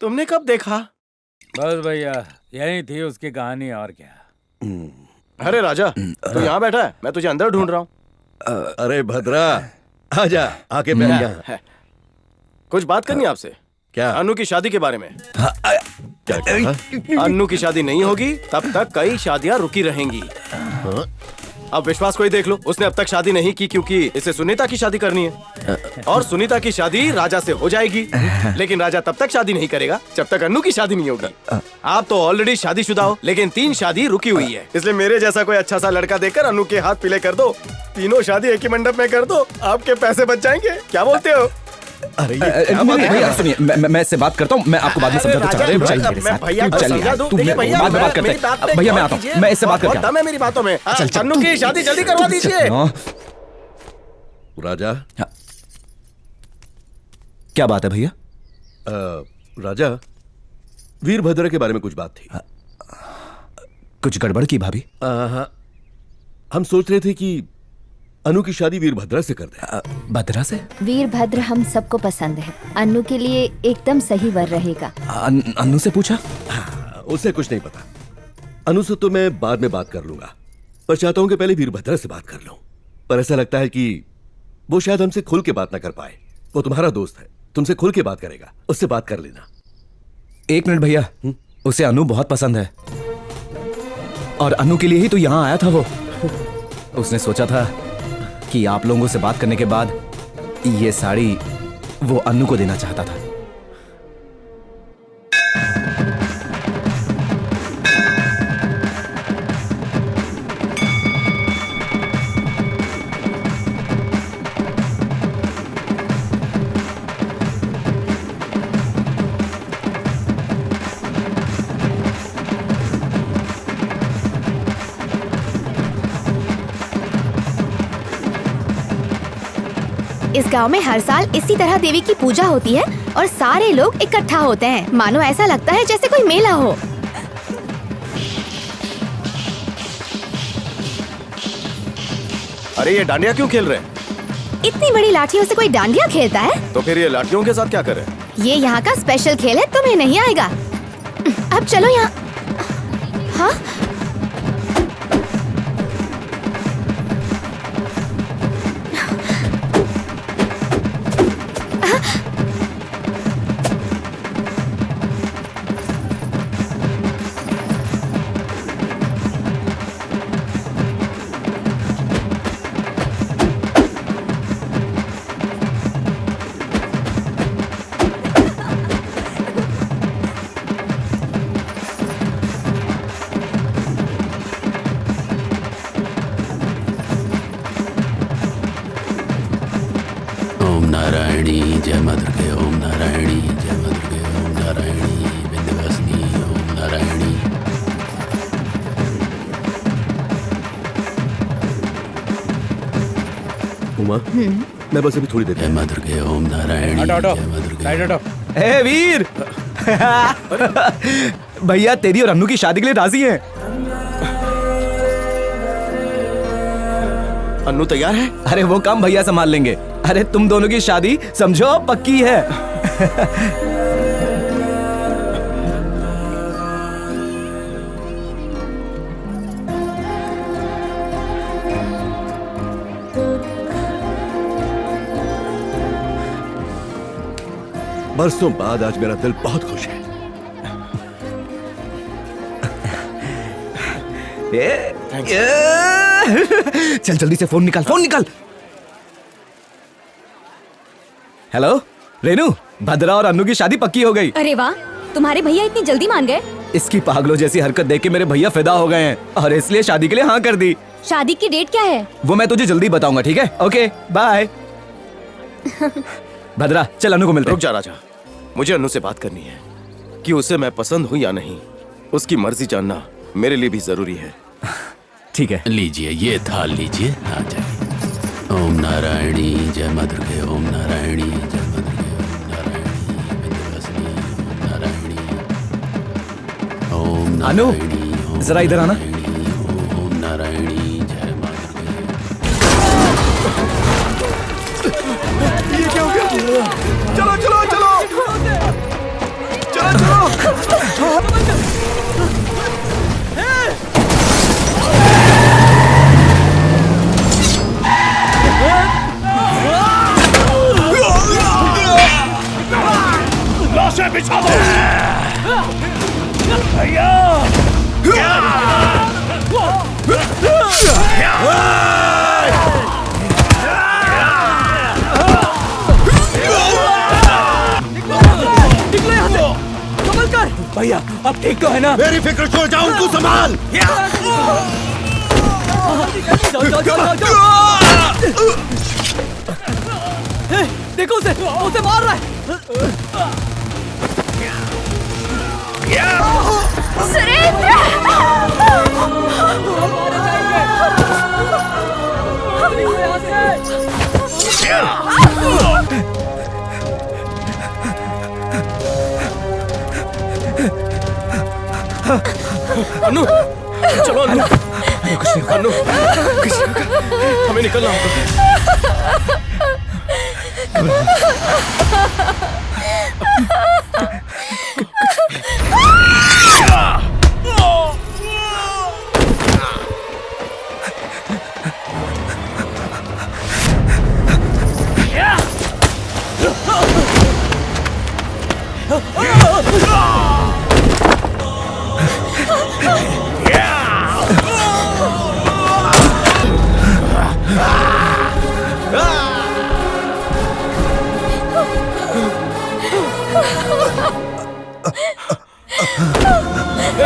तुमने कब देखा? बस भैया, यही थी उसकी कहानी, और क्या। अरे राजा, तू यहाँ बैठा है, मैं तुझे अंदर ढूंढ रहा हूँ। अरे भद्रा, आजा, आके बैठ जा। कुछ बात करनी है आपसे। क्या? अनु की शादी के बारे में। क्या कहा? अनु की शादी नहीं होगी तब तक कई शादियां रुकी रहेंगी। अब विश्वास को ही देख लो, उसने अब तक शादी नहीं की क्योंकि इसे सुनीता की शादी करनी है, और सुनीता की शादी राजा से हो जाएगी, लेकिन राजा तब तक शादी नहीं करेगा जब तक अनु की शादी नहीं होगी। आप तो ऑलरेडी शादीशुदा हो, लेकिन 3 शादी रुकी हुई है, इसलिए मेरे जैसा कोई अच्छा सा लड़का देखकर अनु के हाथ पीले कर दो, 3 शादी एक ही मंडप में कर दो, आपके पैसे बच जाएंगे। क्या बोलते हो? अरे भैया सुनिए, मैं इससे बात करता हूँ, मैं आपको बाद में समझाता हूँ। चलिए बाद में बात करते हैं। भैया मैं आता हूँ, मैं इससे बात करता हूँ। मैं मेरी बातों में अनु की शादी जल्दी करवा दीजिए। राजा, क्या बात है भैया? राजा, वीरभद्र के बारे में कुछ बात थी। कुछ गड़बड़ की भाभी? हम सोच रहे थे कि अनु की शादी वीरभद्र से कर दें। भद्रा से? वीरभद्र हम सबको पसंद है, अनु के लिए एकदम सही वर रहेगा। अनु से पूछा? उसे कुछ नहीं पता। अनु से तो मैं बाद में बात कर लूंगा, पर चाहता हूं कि पहले वीरभद्र से बात कर लूं। पर ऐसा लगता है कि वो शायद हमसे खुल के बात ना कर पाए। वो तुम्हारा दोस्त है, तुमसे खुल के बात करेगा, उससे बात कर लेना। 1 मिनट भैया, उसे अनु बहुत पसंद है। और अनु के लिए ही तो यहाँ आया था वो। उसने सोचा था कि आप लोगों से बात करने के बाद ये साड़ी वो अनु को देना चाहता था। इस गांव में हर साल इसी तरह देवी की पूजा होती है और सारे लोग इकट्ठा होते हैं। मानो ऐसा लगता है जैसे कोई मेला हो। अरे ये डांडिया क्यों खेल रहे हैं? इतनी बड़ी लाठियों से कोई डांडिया खेलता है? तो फिर ये लाठियों के साथ क्या कर रहे हैं? ये यहाँ का स्पेशल खेल है, तुम्हें नहीं आएगा। अब चलो यहाँ। हाँ? नारायणी जय मां दुर्गे, ओम नारायणी जय मां दुर्गे, ओम नारायणी विंध्यवासिनी, ओम नारायणी। उमा, मैं बस अभी थोड़ी देर। जय मां दुर्गे, ओम नारायणी जय मां दुर्गे। ए वीर भैया तेरी और अन्नू की शादी के लिए राजी हैं। अन्नू तैयार है? अरे वो काम भैया संभाल लेंगे। अरे तुम दोनों की शादी समझो पक्की है। बरसों बाद आज मेरा दिल बहुत खुश है। चल जल्दी से फोन निकाल, फोन निकाल। हेलो रेनू, भद्रा और अन्नू की शादी पक्की हो गई। अरे वाह, तुम्हारे भैया इतनी जल्दी मान गए? इसकी पागलों जैसी हरकत देख के मेरे भैया फिदा हो गए हैं और इसलिए शादी के लिए हाँ कर दी। शादी की डेट क्या है? वो मैं तुझे जल्दी बताऊंगा, ठीक है? Okay bye. भद्रा चल अन्नू को मिलते हैं। रुक जा राजा, मुझे अन्नू से बात करनी है कि उसे मैं पसंद हूँ या नहीं। उसकी मर्जी जानना मेरे लिए भी जरूरी है। ठीक है, लीजिए ये थाल लीजिए, आ जाइए। ओम नारायणी जय मां दुर्गे, ओम नारायणी जय मां दुर्गे, ओम नारायणी विंध्यवासिनी, ओम नारायणी, ओम अनु जरा इधर आना। ओम नारायणी जय मां दुर्गे। ये क्या हो गया? चलो चलो चलो चलो चलो। लाशें बिछा दो। निकलो यहाँ से, कमल कर। भैया अब ठीक तो है ना? मेरी फिक्र छोड़ जाओ, तू संभाल। जाओ जाओ जाओ जाओ। देखो उसे, उसे मार रहा है। अन्नू चलो अन्नू। अन्नू हमें निकलना होगा।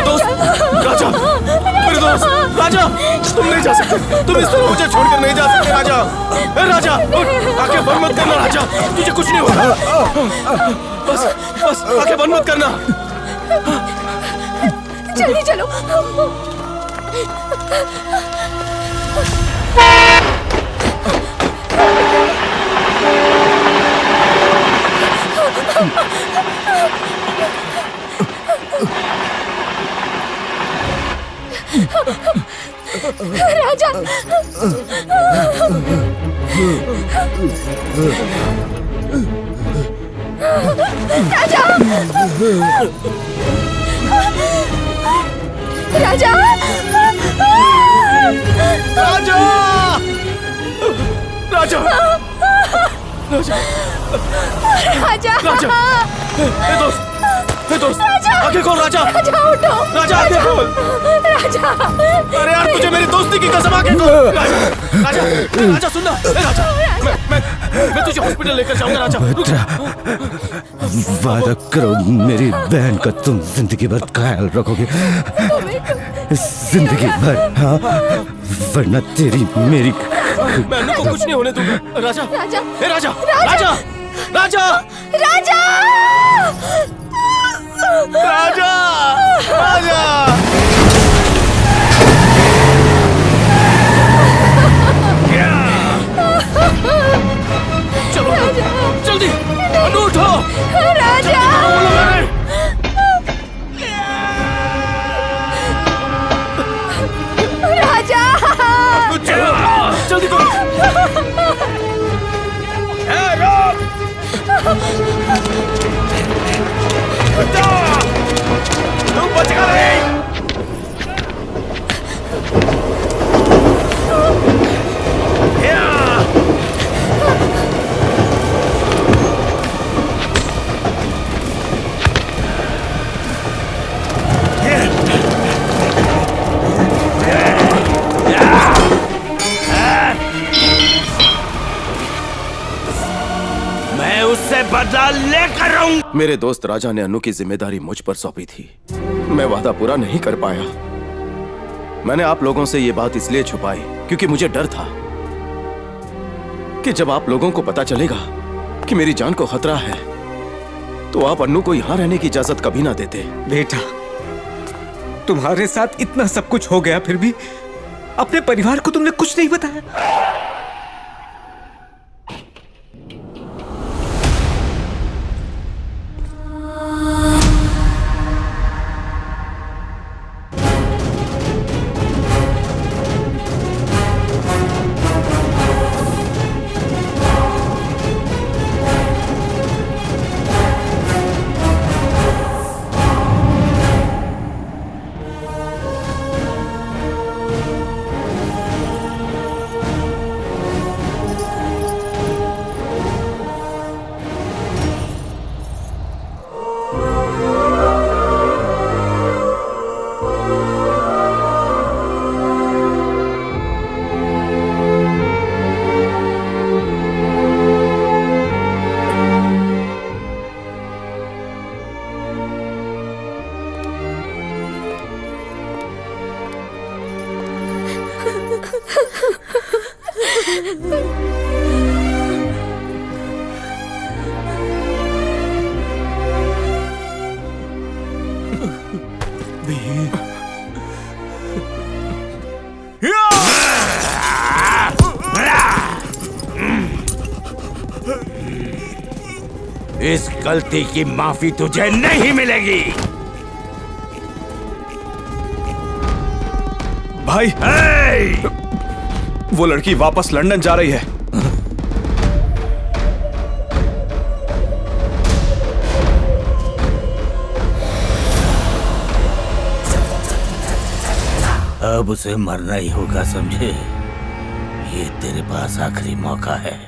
दोस्त राजा, मेरे दोस्त राजा, तुम नहीं जा सकते, तुम इस तरह मुझे छोड़कर नहीं जा सकते राजा। राजा आंखें बंद मत करना राजा, तुझे कुछ नहीं होगा। बस बस आंखें बंद मत करना। जल्दी चलो। राजा राजा राजा राजा राजा राजा राजा दोस्त आंखें खोल राजा। राजा उठो। राजा आंखें खोल। राजा अरे यार तुझे मेरी दोस्ती की कसम आंखें खोल। राजा राजा राजा सुनना। राजा मैं तुझे हॉस्पिटल लेकर जाऊंगा राजा। वादा करो मेरी बहन का तुम जिंदगी भर ख्याल रखोगे, जिंदगी भर। हाँ, वरना तेरी मेरी मैं अन्नू को कुछ नहीं होने दूंगा। राजा राजा राजा राजा राजा राजा राजा राजा चलो जल्दी अन्नू उठो। राजा राजा जल्दी करो। तू बचेगा नहीं। मैं उससे बदला लेकर रहूंगा। मेरे दोस्त राजा ने अन्नू की जिम्मेदारी मुझ पर सौंपी थी। मैं वादा पूरा नहीं कर पाया। मैंने आप लोगों से ये बात इसलिए छुपाई क्योंकि मुझे डर था कि जब आप लोगों को पता चलेगा कि मेरी जान को खतरा है तो आप अन्नू को यहां रहने की इजाजत कभी ना देते। बेटा, तुम्हारे साथ इतना सब कुछ हो गया फिर भी अपने परिवार को तुमने कुछ नहीं बताया। इस गलती की माफी तुझे नहीं मिलेगी। भाई, वो लड़की वापस लंदन जा रही है। अब उसे मरना ही होगा, समझे? ये तेरे पास आखिरी मौका है।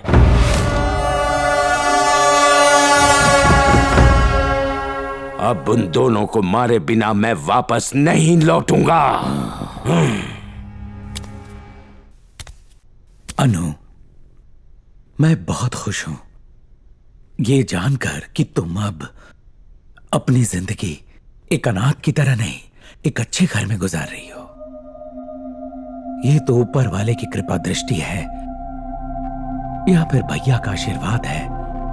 अब उन दोनों को मारे बिना मैं वापस नहीं लौटूंगा। अनु, मैं बहुत खुश हूं ये जानकर कि तुम अब अपनी जिंदगी एक अनाथ की तरह नहीं, एक अच्छे घर में गुजार रही हो। ये तो ऊपर वाले की कृपा दृष्टि है या फिर भैया का आशीर्वाद है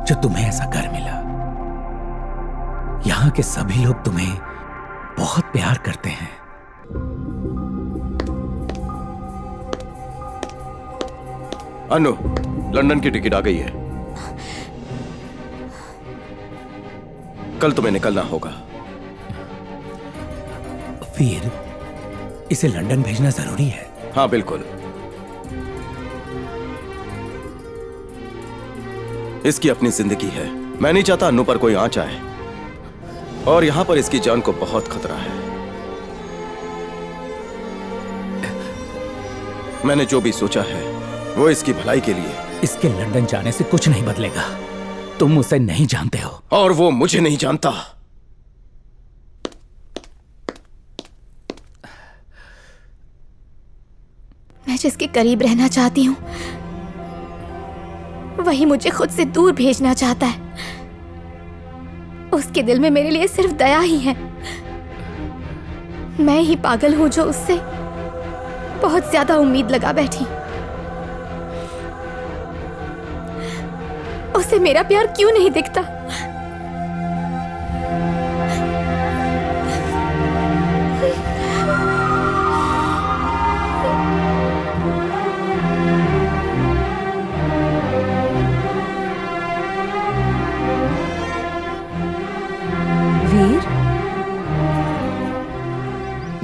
जो तुम्हें ऐसा घर मिला। यहां के सभी लोग तुम्हें बहुत प्यार करते हैं। अनु, लंदन की टिकट आ गई है। कल तुम्हें निकलना होगा। वीर, इसे लंदन भेजना जरूरी है। हाँ बिल्कुल। इसकी अपनी जिंदगी है। मैं नहीं चाहता अनु पर कोई आंच आए, और यहां पर इसकी जान को बहुत खतरा है। मैंने जो भी सोचा है वो इसकी भलाई के लिए। इसके लंदन जाने से कुछ नहीं बदलेगा। तुम उसे नहीं जानते हो और वो मुझे नहीं जानता। मैं जिसके करीब रहना चाहती हूँ वही मुझे खुद से दूर भेजना चाहता है। उसके दिल में मेरे लिए सिर्फ दया ही है। मैं ही पागल हूं जो उससे बहुत ज्यादा उम्मीद लगा बैठी। उसे मेरा प्यार क्यों नहीं दिखता?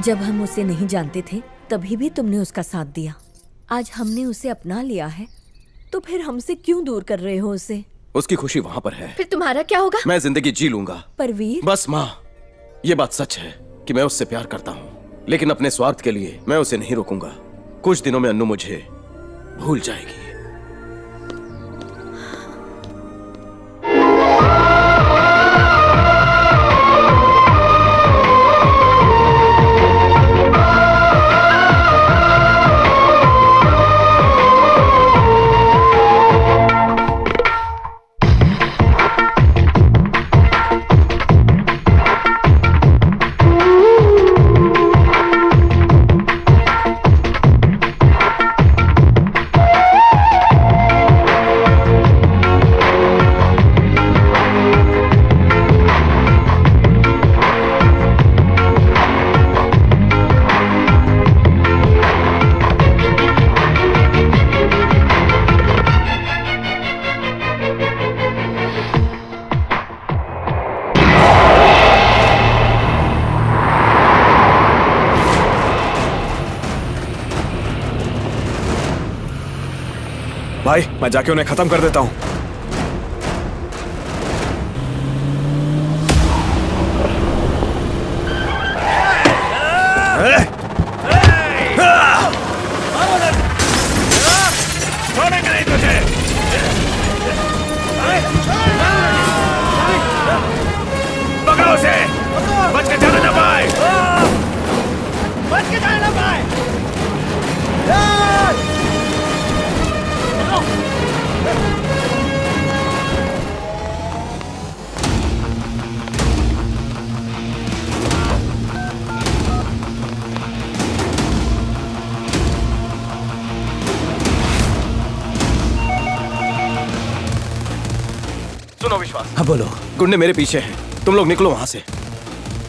जब हम उसे नहीं जानते थे तभी भी तुमने उसका साथ दिया। आज हमने उसे अपना लिया है तो फिर हमसे क्यों दूर कर रहे हो उसे? उसकी खुशी वहां पर है। फिर तुम्हारा क्या होगा? मैं जिंदगी जी लूंगा। पर वीर, बस माँ, ये बात सच है कि मैं उससे प्यार करता हूँ, लेकिन अपने स्वार्थ के लिए मैं उसे नहीं रोकूंगा। कुछ दिनों में अन्नू मुझे भूल जाएगी। भाई, मैं जाके उन्हें खत्म कर देता हूं। छोड़ेंगे नहीं तुझे। पकड़ो उसे, बच के जाना ना पाए। बच के जाना ना पाए। सुनो विश्वास। हाँ बोलो। गुंडे मेरे पीछे हैं, तुम लोग निकलो वहां से।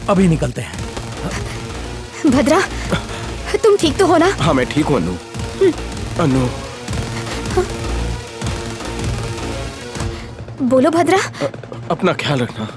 अभी निकलते हैं। भद्रा, तुम ठीक तो हो ना? हाँ मैं ठीक हूँ अन्नू। अन्नू, बोलो भद्रा। अपना ख्याल रखना।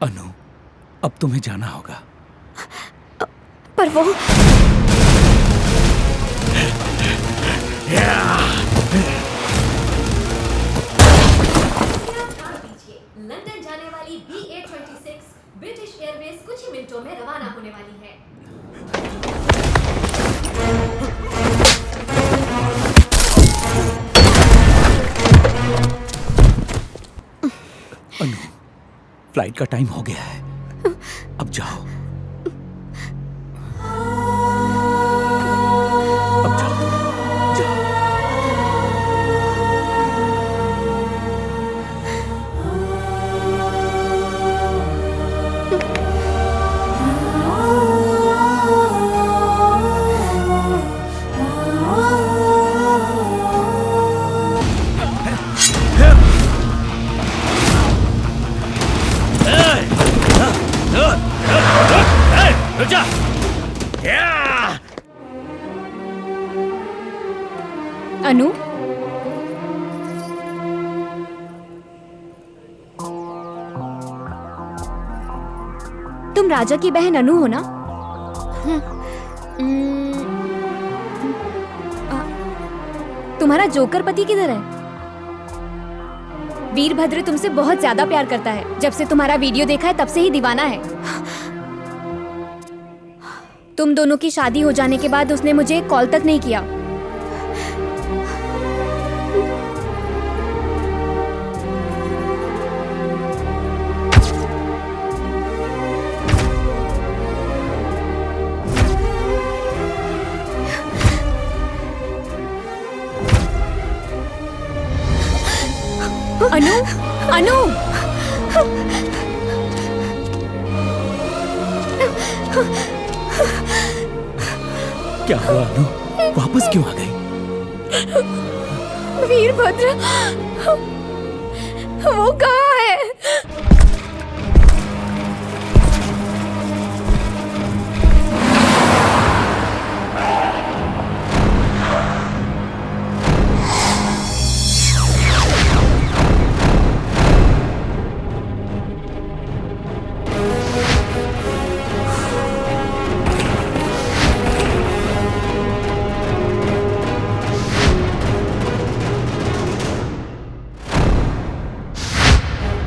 अनु, अब तुम्हें जाना होगा। पर वो लंदन जाने वाली BA-26 ब्रिटिश एयरवेज कुछ ही मिनटों में रवाना होने वाली है। अनु, फ्लाइट का टाइम हो गया है, अब जाओ। अब जाओ, जाओ। अनु, तुम राजा की बहन अनु हो ना? तुम्हारा जोकर पति किधर है? वीरभद्र तुमसे बहुत ज्यादा प्यार करता है। जब से तुम्हारा वीडियो देखा है तब से ही दीवाना है। तुम दोनों की शादी हो जाने के बाद उसने मुझे कॉल तक नहीं किया। अनु, अनु, क्या हुआ अनु? वापस क्यों आ गई? वीरभद्र, वो कहाँ है?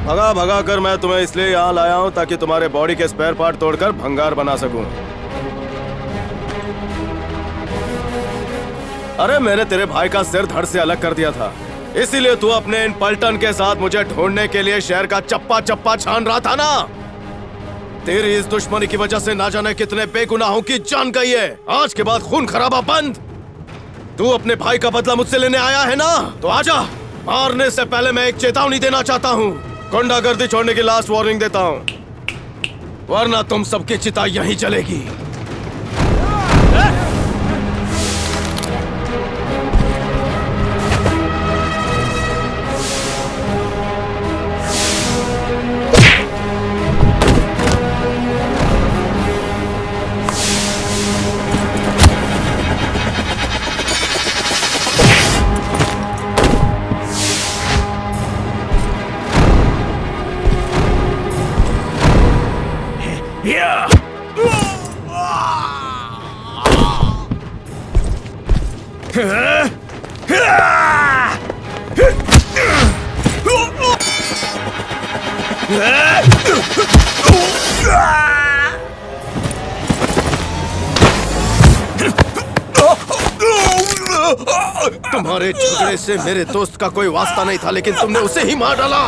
भगा भगा कर मैं तुम्हें इसलिए यहाँ लाया हूँ ताकि तुम्हारे बॉडी के स्पेयर पार्ट तोड़कर भंगार बना सकूं। अरे मैंने तेरे भाई का सिर धड़ से अलग कर दिया था, इसीलिए तू अपने इन पलटन के साथ मुझे ढूंढने के लिए शहर का चप्पा चप्पा छान रहा था ना। तेरी इस दुश्मनी की वजह से ना जाने कितने बेगुनाहों की जान गई है। आज के बाद खून खराबा बंद। तू अपने भाई का बदला मुझसे लेने आया है ना, तो आजा। मारने से पहले मैं एक चेतावनी देना चाहता हूँ। गुंडागर्दी छोड़ने की लास्ट वार्निंग देता हूँ, वरना तुम सबकी चिता यहीं जलेगी। तुम्हारे झगड़े से मेरे दोस्त का कोई वास्ता नहीं था, लेकिन तुमने उसे ही मार डाला।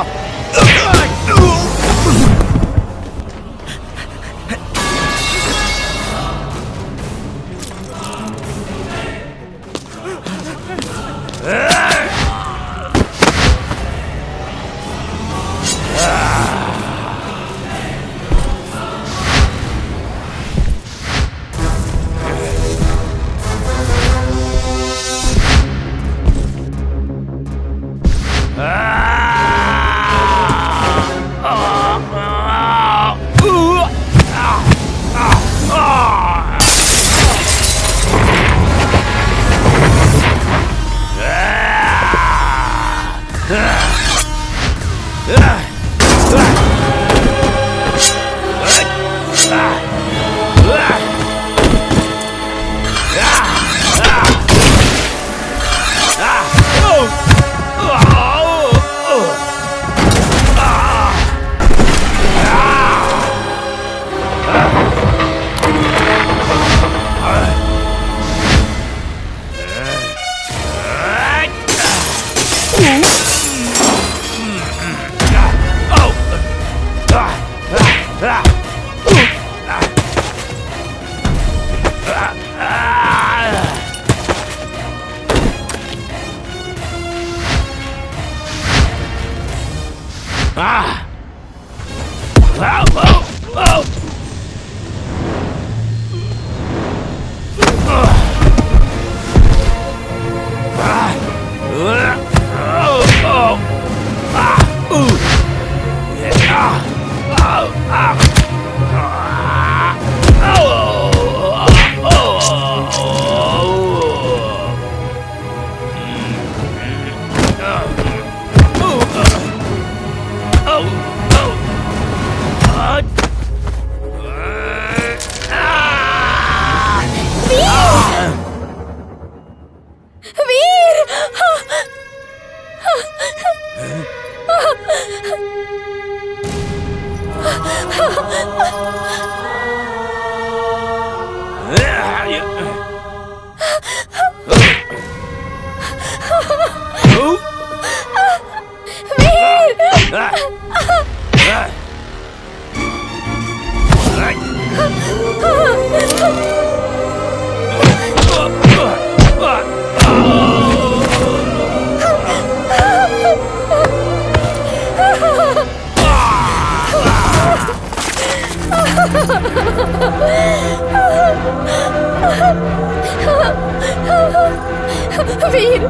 वीर,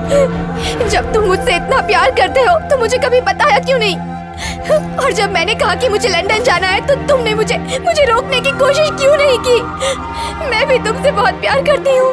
जब तुम मुझसे इतना प्यार करते हो तो मुझे कभी बताया क्यों नहीं? और जब मैंने कहा कि मुझे लंदन जाना है तो तुमने मुझे रोकने की कोशिश क्यों नहीं की? मैं भी तुमसे बहुत प्यार करती हूँ।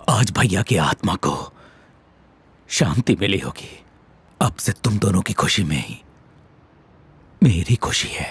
आज भैया की आत्मा को शांति मिली होगी। अब से तुम दोनों की खुशी में ही मेरी खुशी है।